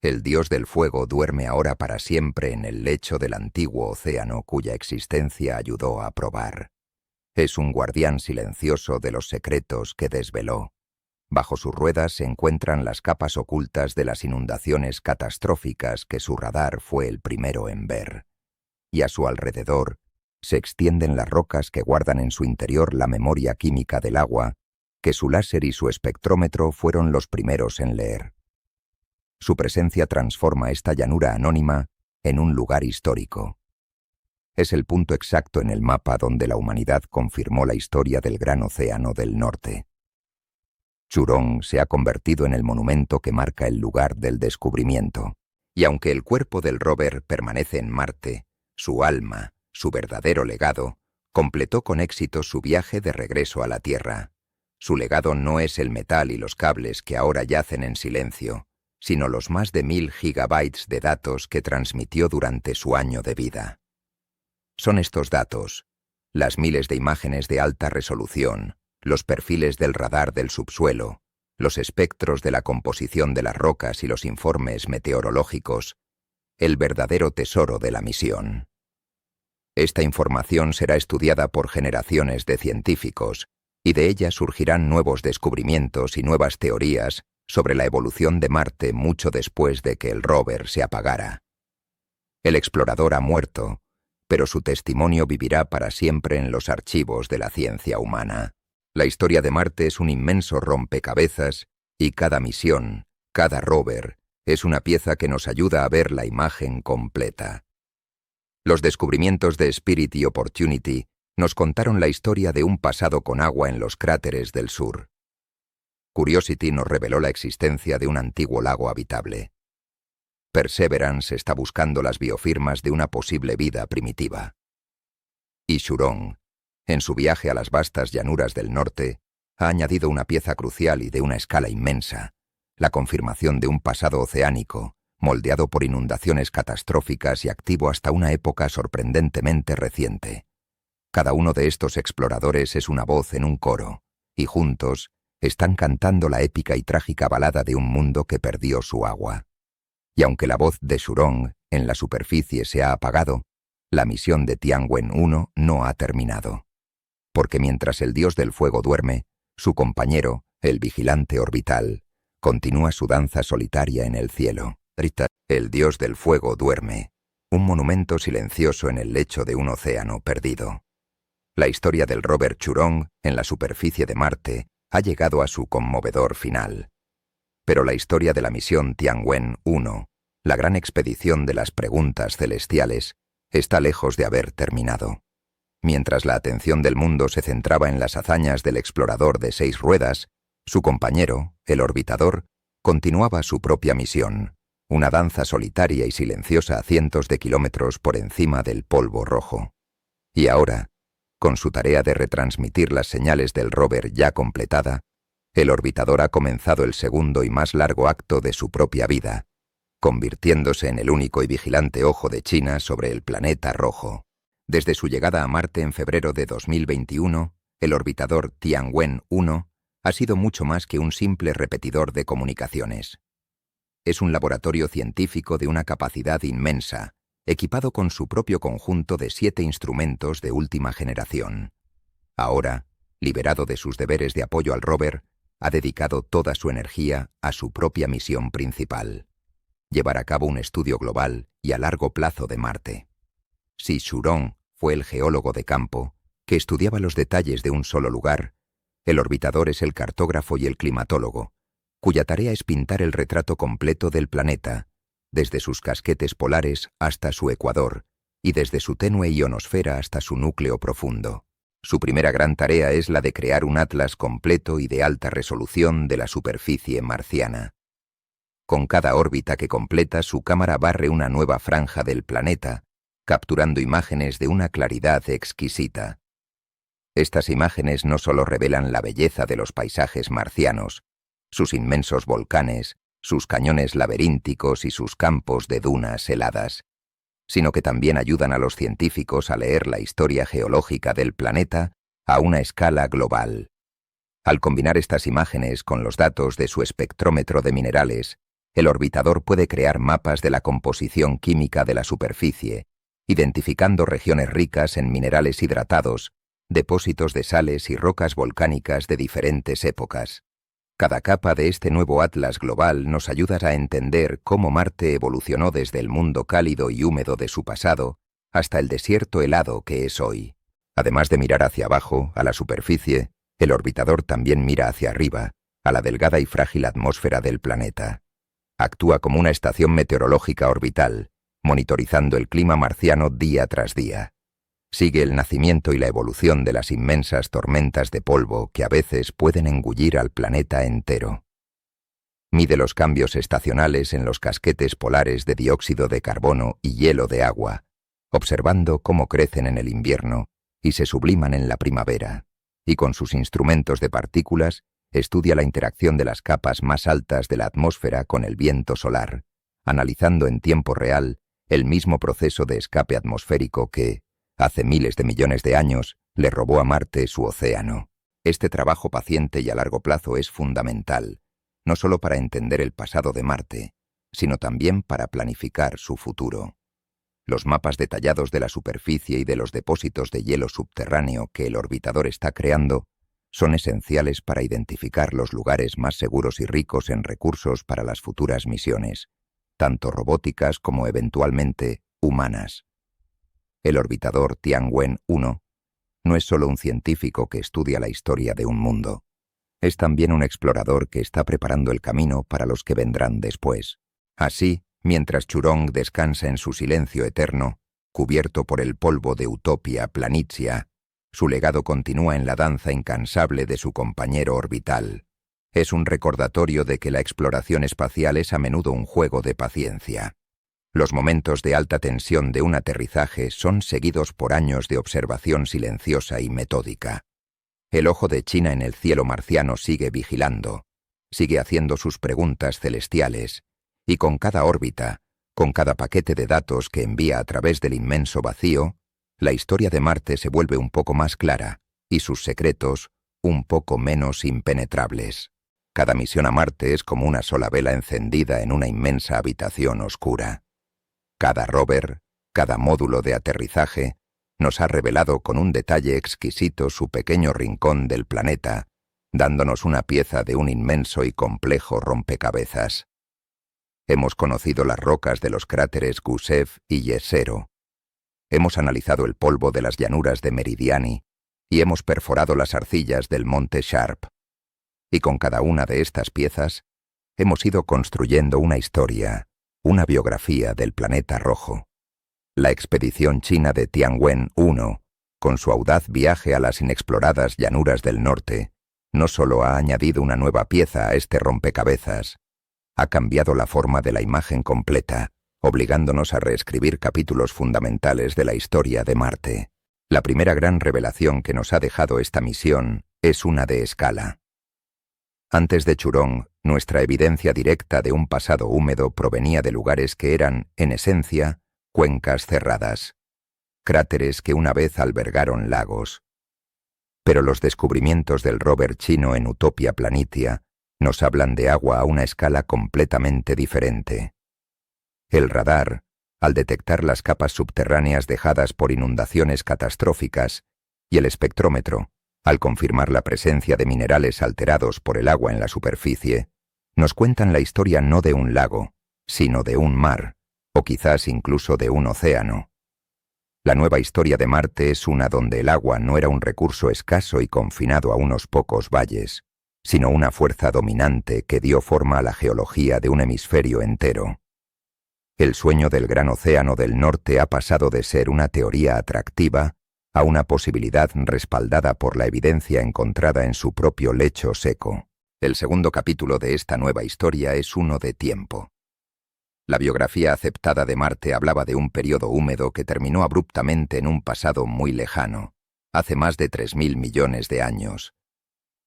El dios del fuego duerme ahora para siempre en el lecho del antiguo océano cuya existencia ayudó a probar. Es un guardián silencioso de los secretos que desveló. Bajo sus ruedas se encuentran las capas ocultas de las inundaciones catastróficas que su radar fue el primero en ver. Y a su alrededor se extienden las rocas que guardan en su interior la memoria química del agua que su láser y su espectrómetro fueron los primeros en leer. Su presencia transforma esta llanura anónima en un lugar histórico. Es el punto exacto en el mapa donde la humanidad confirmó la historia del gran océano del norte. Churong se ha convertido en el monumento que marca el lugar del descubrimiento, y aunque el cuerpo del rover permanece en Marte, su alma, su verdadero legado, completó con éxito su viaje de regreso a la Tierra. Su legado no es el metal y los cables que ahora yacen en silencio, sino los más de 1000 gigabytes de datos que transmitió durante su año de vida. Son estos datos, las miles de imágenes de alta resolución, los perfiles del radar del subsuelo, los espectros de la composición de las rocas y los informes meteorológicos, el verdadero tesoro de la misión. Esta información será estudiada por generaciones de científicos, y de ella surgirán nuevos descubrimientos y nuevas teorías sobre la evolución de Marte mucho después de que el rover se apagara. El explorador ha muerto, pero su testimonio vivirá para siempre en los archivos de la ciencia humana. La historia de Marte es un inmenso rompecabezas y cada misión, cada rover, es una pieza que nos ayuda a ver la imagen completa. Los descubrimientos de Spirit y Opportunity nos contaron la historia de un pasado con agua en los cráteres del sur. Curiosity nos reveló la existencia de un antiguo lago habitable. Perseverance está buscando las biofirmas de una posible vida primitiva. Y Churong, en su viaje a las vastas llanuras del norte, ha añadido una pieza crucial y de una escala inmensa, la confirmación de un pasado oceánico, moldeado por inundaciones catastróficas y activo hasta una época sorprendentemente reciente. Cada uno de estos exploradores es una voz en un coro, y juntos están cantando la épica y trágica balada de un mundo que perdió su agua. Y aunque la voz de Churong en la superficie se ha apagado, la misión de Tianwen-1 no ha terminado. Porque mientras el dios del fuego duerme, su compañero, el vigilante orbital, continúa su danza solitaria en el cielo. El dios del fuego duerme, un monumento silencioso en el lecho de un océano perdido. La historia del rover Churong en la superficie de Marte ha llegado a su conmovedor final. Pero la historia de la misión Tianwen-1, la gran expedición de las preguntas celestiales, está lejos de haber terminado. Mientras la atención del mundo se centraba en las hazañas del explorador de 6 ruedas, su compañero, el orbitador, continuaba su propia misión, una danza solitaria y silenciosa a cientos de kilómetros por encima del polvo rojo. Y ahora, con su tarea de retransmitir las señales del rover ya completada, el orbitador ha comenzado el segundo y más largo acto de su propia vida, convirtiéndose en el único y vigilante ojo de China sobre el planeta rojo. Desde su llegada a Marte en febrero de 2021, el orbitador Tianwen-1 ha sido mucho más que un simple repetidor de comunicaciones. Es un laboratorio científico de una capacidad inmensa, equipado con su propio conjunto de 7 instrumentos de última generación. Ahora, liberado de sus deberes de apoyo al rover, ha dedicado toda su energía a su propia misión principal: llevar a cabo un estudio global y a largo plazo de Marte. Si Churong fue el geólogo de campo, que estudiaba los detalles de un solo lugar, el orbitador es el cartógrafo y el climatólogo, cuya tarea es pintar el retrato completo del planeta, desde sus casquetes polares hasta su ecuador, y desde su tenue ionosfera hasta su núcleo profundo. Su primera gran tarea es la de crear un atlas completo y de alta resolución de la superficie marciana. Con cada órbita que completa, su cámara barre una nueva franja del planeta, capturando imágenes de una claridad exquisita. Estas imágenes no solo revelan la belleza de los paisajes marcianos, sus inmensos volcanes, sus cañones laberínticos y sus campos de dunas heladas, sino que también ayudan a los científicos a leer la historia geológica del planeta a una escala global. Al combinar estas imágenes con los datos de su espectrómetro de minerales, el orbitador puede crear mapas de la composición química de la superficie, identificando regiones ricas en minerales hidratados, depósitos de sales y rocas volcánicas de diferentes épocas. Cada capa de este nuevo atlas global nos ayuda a entender cómo Marte evolucionó desde el mundo cálido y húmedo de su pasado hasta el desierto helado que es hoy. Además de mirar hacia abajo, a la superficie, El orbitador también mira hacia arriba, a la delgada y frágil atmósfera del planeta. Actúa como una estación meteorológica orbital, monitorizando el clima marciano día tras día. Sigue el nacimiento y la evolución de las inmensas tormentas de polvo que a veces pueden engullir al planeta entero. Mide los cambios estacionales en los casquetes polares de dióxido de carbono y hielo de agua, observando cómo crecen en el invierno y se subliman en la primavera, y con sus instrumentos de partículas estudia la interacción de las capas más altas de la atmósfera con el viento solar, analizando en tiempo real el mismo proceso de escape atmosférico que, hace miles de millones de años, le robó a Marte su océano. Este trabajo paciente y a largo plazo es fundamental, no solo para entender el pasado de Marte, sino también para planificar su futuro. Los mapas detallados de la superficie y de los depósitos de hielo subterráneo que el orbitador está creando son esenciales para identificar los lugares más seguros y ricos en recursos para las futuras misiones, tanto robóticas como eventualmente humanas. El orbitador Tianwen-1 no es solo un científico que estudia la historia de un mundo. Es también un explorador que está preparando el camino para los que vendrán después. Así, mientras Churong descansa en su silencio eterno, cubierto por el polvo de Utopia Planitia, su legado continúa en la danza incansable de su compañero orbital. Es un recordatorio de que la exploración espacial es a menudo un juego de paciencia. Los momentos de alta tensión de un aterrizaje son seguidos por años de observación silenciosa y metódica. El ojo de China en el cielo marciano sigue vigilando, sigue haciendo sus preguntas celestiales, y con cada órbita, con cada paquete de datos que envía a través del inmenso vacío, la historia de Marte se vuelve un poco más clara y sus secretos un poco menos impenetrables. Cada misión a Marte es como una sola vela encendida en una inmensa habitación oscura. Cada rover, cada módulo de aterrizaje, nos ha revelado con un detalle exquisito su pequeño rincón del planeta, dándonos una pieza de un inmenso y complejo rompecabezas. Hemos conocido las rocas de los cráteres Gusev y Jezero. Hemos analizado el polvo de las llanuras de Meridiani y hemos perforado las arcillas del monte Sharp. Y con cada una de estas piezas hemos ido construyendo una historia, una biografía del planeta rojo. La expedición china de Tianwen-1, con su audaz viaje a las inexploradas llanuras del norte, no solo ha añadido una nueva pieza a este rompecabezas, ha cambiado la forma de la imagen completa, obligándonos a reescribir capítulos fundamentales de la historia de Marte. La primera gran revelación que nos ha dejado esta misión es una de escala. Antes de Churong, nuestra evidencia directa de un pasado húmedo provenía de lugares que eran, en esencia, cuencas cerradas, cráteres que una vez albergaron lagos. Pero los descubrimientos del rover chino en Utopia Planitia nos hablan de agua a una escala completamente diferente. El radar, al detectar las capas subterráneas dejadas por inundaciones catastróficas, y el espectrómetro, al confirmar la presencia de minerales alterados por el agua en la superficie, nos cuentan la historia no de un lago, sino de un mar, o quizás incluso de un océano. La nueva historia de Marte es una donde el agua no era un recurso escaso y confinado a unos pocos valles, sino una fuerza dominante que dio forma a la geología de un hemisferio entero. El sueño del gran océano del norte ha pasado de ser una teoría atractiva a una posibilidad respaldada por la evidencia encontrada en su propio lecho seco. El segundo capítulo de esta nueva historia es uno de tiempo. La biografía aceptada de Marte hablaba de un periodo húmedo que terminó abruptamente en un pasado muy lejano, hace más de 3.000 millones de años.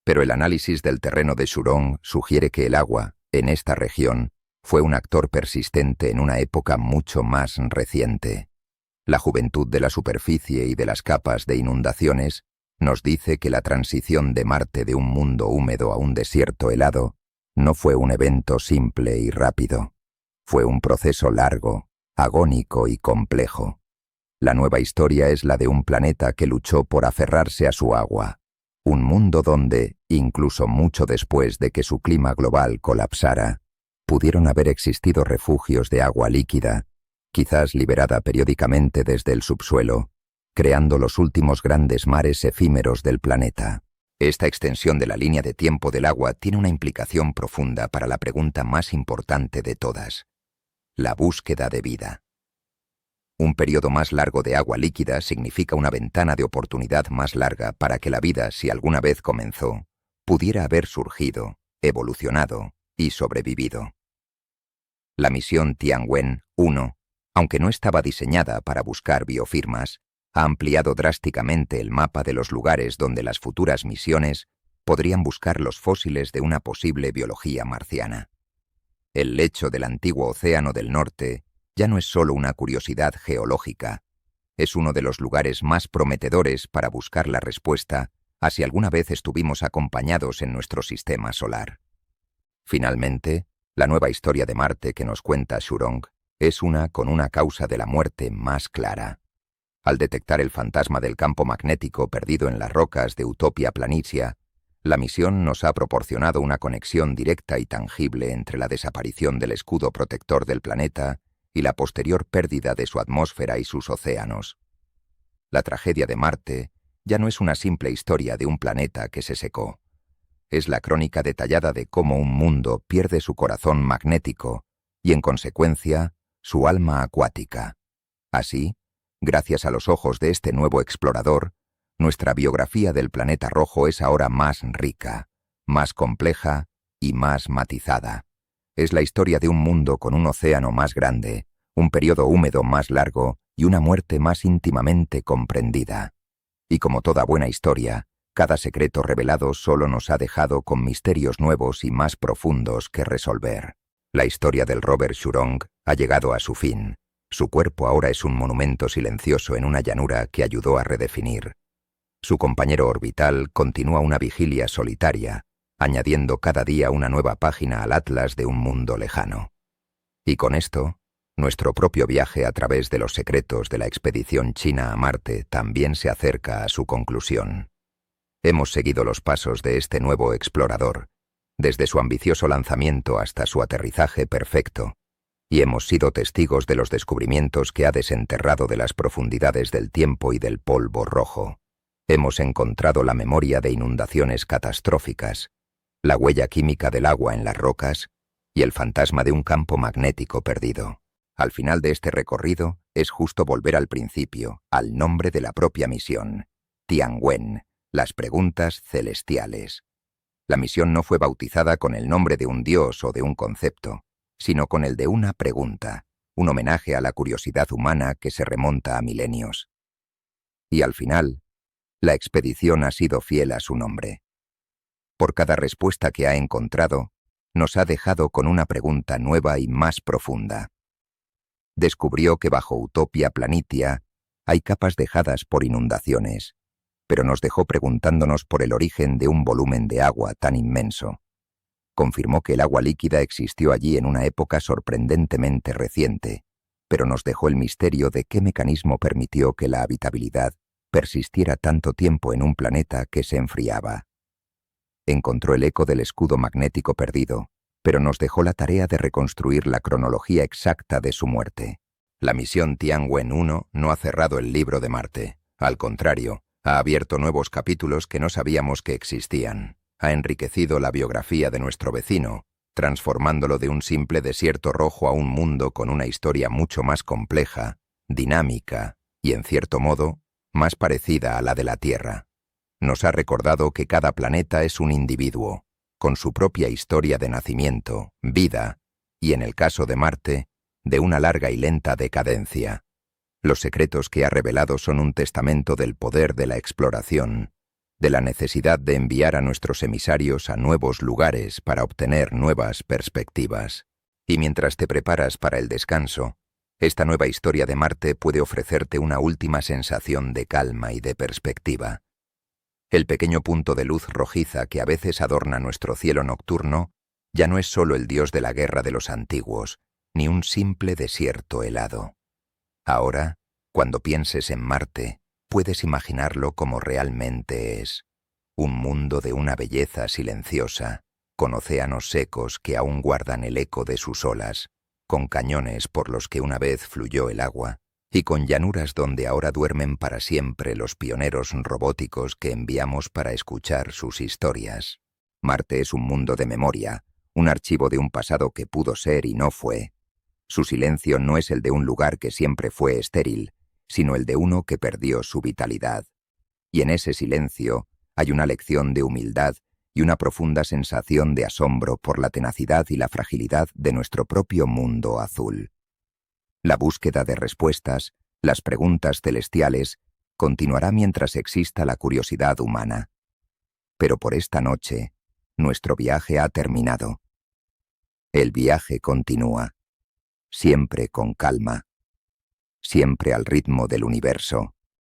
Pero el análisis del terreno de Churong sugiere que el agua, en esta región, fue un actor persistente en una época mucho más reciente. La juventud de la superficie y de las capas de inundaciones nos dice que la transición de Marte de un mundo húmedo a un desierto helado no fue un evento simple y rápido. Fue un proceso largo, agónico y complejo. La nueva historia es la de un planeta que luchó por aferrarse a su agua. Un mundo donde, incluso mucho después de que su clima global colapsara, pudieron haber existido refugios de agua líquida, quizás liberada periódicamente desde el subsuelo, creando los últimos grandes mares efímeros del planeta. Esta extensión de la línea de tiempo del agua tiene una implicación profunda para la pregunta más importante de todas: la búsqueda de vida. Un periodo más largo de agua líquida significa una ventana de oportunidad más larga para que la vida, si alguna vez comenzó, pudiera haber surgido, evolucionado y sobrevivido. La misión Tianwen-1, aunque no estaba diseñada para buscar biofirmas, ha ampliado drásticamente el mapa de los lugares donde las futuras misiones podrían buscar los fósiles de una posible biología marciana. El lecho del antiguo Océano del Norte ya no es solo una curiosidad geológica, es uno de los lugares más prometedores para buscar la respuesta a si alguna vez estuvimos acompañados en nuestro sistema solar. Finalmente, la nueva historia de Marte que nos cuenta Shurong es una con una causa de la muerte más clara. Al detectar el fantasma del campo magnético perdido en las rocas de Utopia Planitia, la misión nos ha proporcionado una conexión directa y tangible entre la desaparición del escudo protector del planeta y la posterior pérdida de su atmósfera y sus océanos. La tragedia de Marte ya no es una simple historia de un planeta que se secó. Es la crónica detallada de cómo un mundo pierde su corazón magnético y, en consecuencia, su alma acuática. Así, gracias a los ojos de este nuevo explorador, nuestra biografía del planeta rojo es ahora más rica, más compleja y más matizada. Es la historia de un mundo con un océano más grande, un periodo húmedo más largo y una muerte más íntimamente comprendida. Y como toda buena historia, cada secreto revelado solo nos ha dejado con misterios nuevos y más profundos que resolver. La historia del rover Shurong ha llegado a su fin. Su cuerpo ahora es un monumento silencioso en una llanura que ayudó a redefinir. Su compañero orbital continúa una vigilia solitaria, añadiendo cada día una nueva página al atlas de un mundo lejano. Y con esto, nuestro propio viaje a través de los secretos de la expedición china a Marte también se acerca a su conclusión. Hemos seguido los pasos de este nuevo explorador, desde su ambicioso lanzamiento hasta su aterrizaje perfecto, y hemos sido testigos de los descubrimientos que ha desenterrado de las profundidades del tiempo y del polvo rojo. Hemos encontrado la memoria de inundaciones catastróficas, la huella química del agua en las rocas y el fantasma de un campo magnético perdido. Al final de este recorrido es justo volver al principio, al nombre de la propia misión, Tianwen, las preguntas celestiales. La misión no fue bautizada con el nombre de un dios o de un concepto, sino con el de una pregunta, un homenaje a la curiosidad humana que se remonta a milenios. Y al final, la expedición ha sido fiel a su nombre. Por cada respuesta que ha encontrado, nos ha dejado con una pregunta nueva y más profunda. Descubrió que bajo Utopia Planitia hay capas dejadas por inundaciones, pero nos dejó preguntándonos por el origen de un volumen de agua tan inmenso. Confirmó que el agua líquida existió allí en una época sorprendentemente reciente, pero nos dejó el misterio de qué mecanismo permitió que la habitabilidad persistiera tanto tiempo en un planeta que se enfriaba. Encontró el eco del escudo magnético perdido, pero nos dejó la tarea de reconstruir la cronología exacta de su muerte. La misión Tianwen-1 no ha cerrado el libro de Marte. Al contrario, ha abierto nuevos capítulos que no sabíamos que existían. Ha enriquecido la biografía de nuestro vecino, transformándolo de un simple desierto rojo a un mundo con una historia mucho más compleja, dinámica y, en cierto modo, más parecida a la de la Tierra. Nos ha recordado que cada planeta es un individuo, con su propia historia de nacimiento, vida, y en el caso de Marte, de una larga y lenta decadencia. Los secretos que ha revelado son un testamento del poder de la exploración, de la necesidad de enviar a nuestros emisarios a nuevos lugares para obtener nuevas perspectivas. Y mientras te preparas para el descanso, esta nueva historia de Marte puede ofrecerte una última sensación de calma y de perspectiva. El pequeño punto de luz rojiza que a veces adorna nuestro cielo nocturno ya no es solo el dios de la guerra de los antiguos, ni un simple desierto helado. Ahora, cuando pienses en Marte, puedes imaginarlo como realmente es, un mundo de una belleza silenciosa, con océanos secos que aún guardan el eco de sus olas, con cañones por los que una vez fluyó el agua, y con llanuras donde ahora duermen para siempre los pioneros robóticos que enviamos para escuchar sus historias. Marte es un mundo de memoria, un archivo de un pasado que pudo ser y no fue. Su silencio no es el de un lugar que siempre fue estéril, sino el de uno que perdió su vitalidad. Y en ese silencio hay una lección de humildad y una profunda sensación de asombro por la tenacidad y la fragilidad de nuestro propio mundo azul. La búsqueda de respuestas, las preguntas celestiales, continuará mientras exista la curiosidad humana. Pero por esta noche, nuestro viaje ha terminado. El viaje continúa, siempre con calma, siempre al ritmo del universo,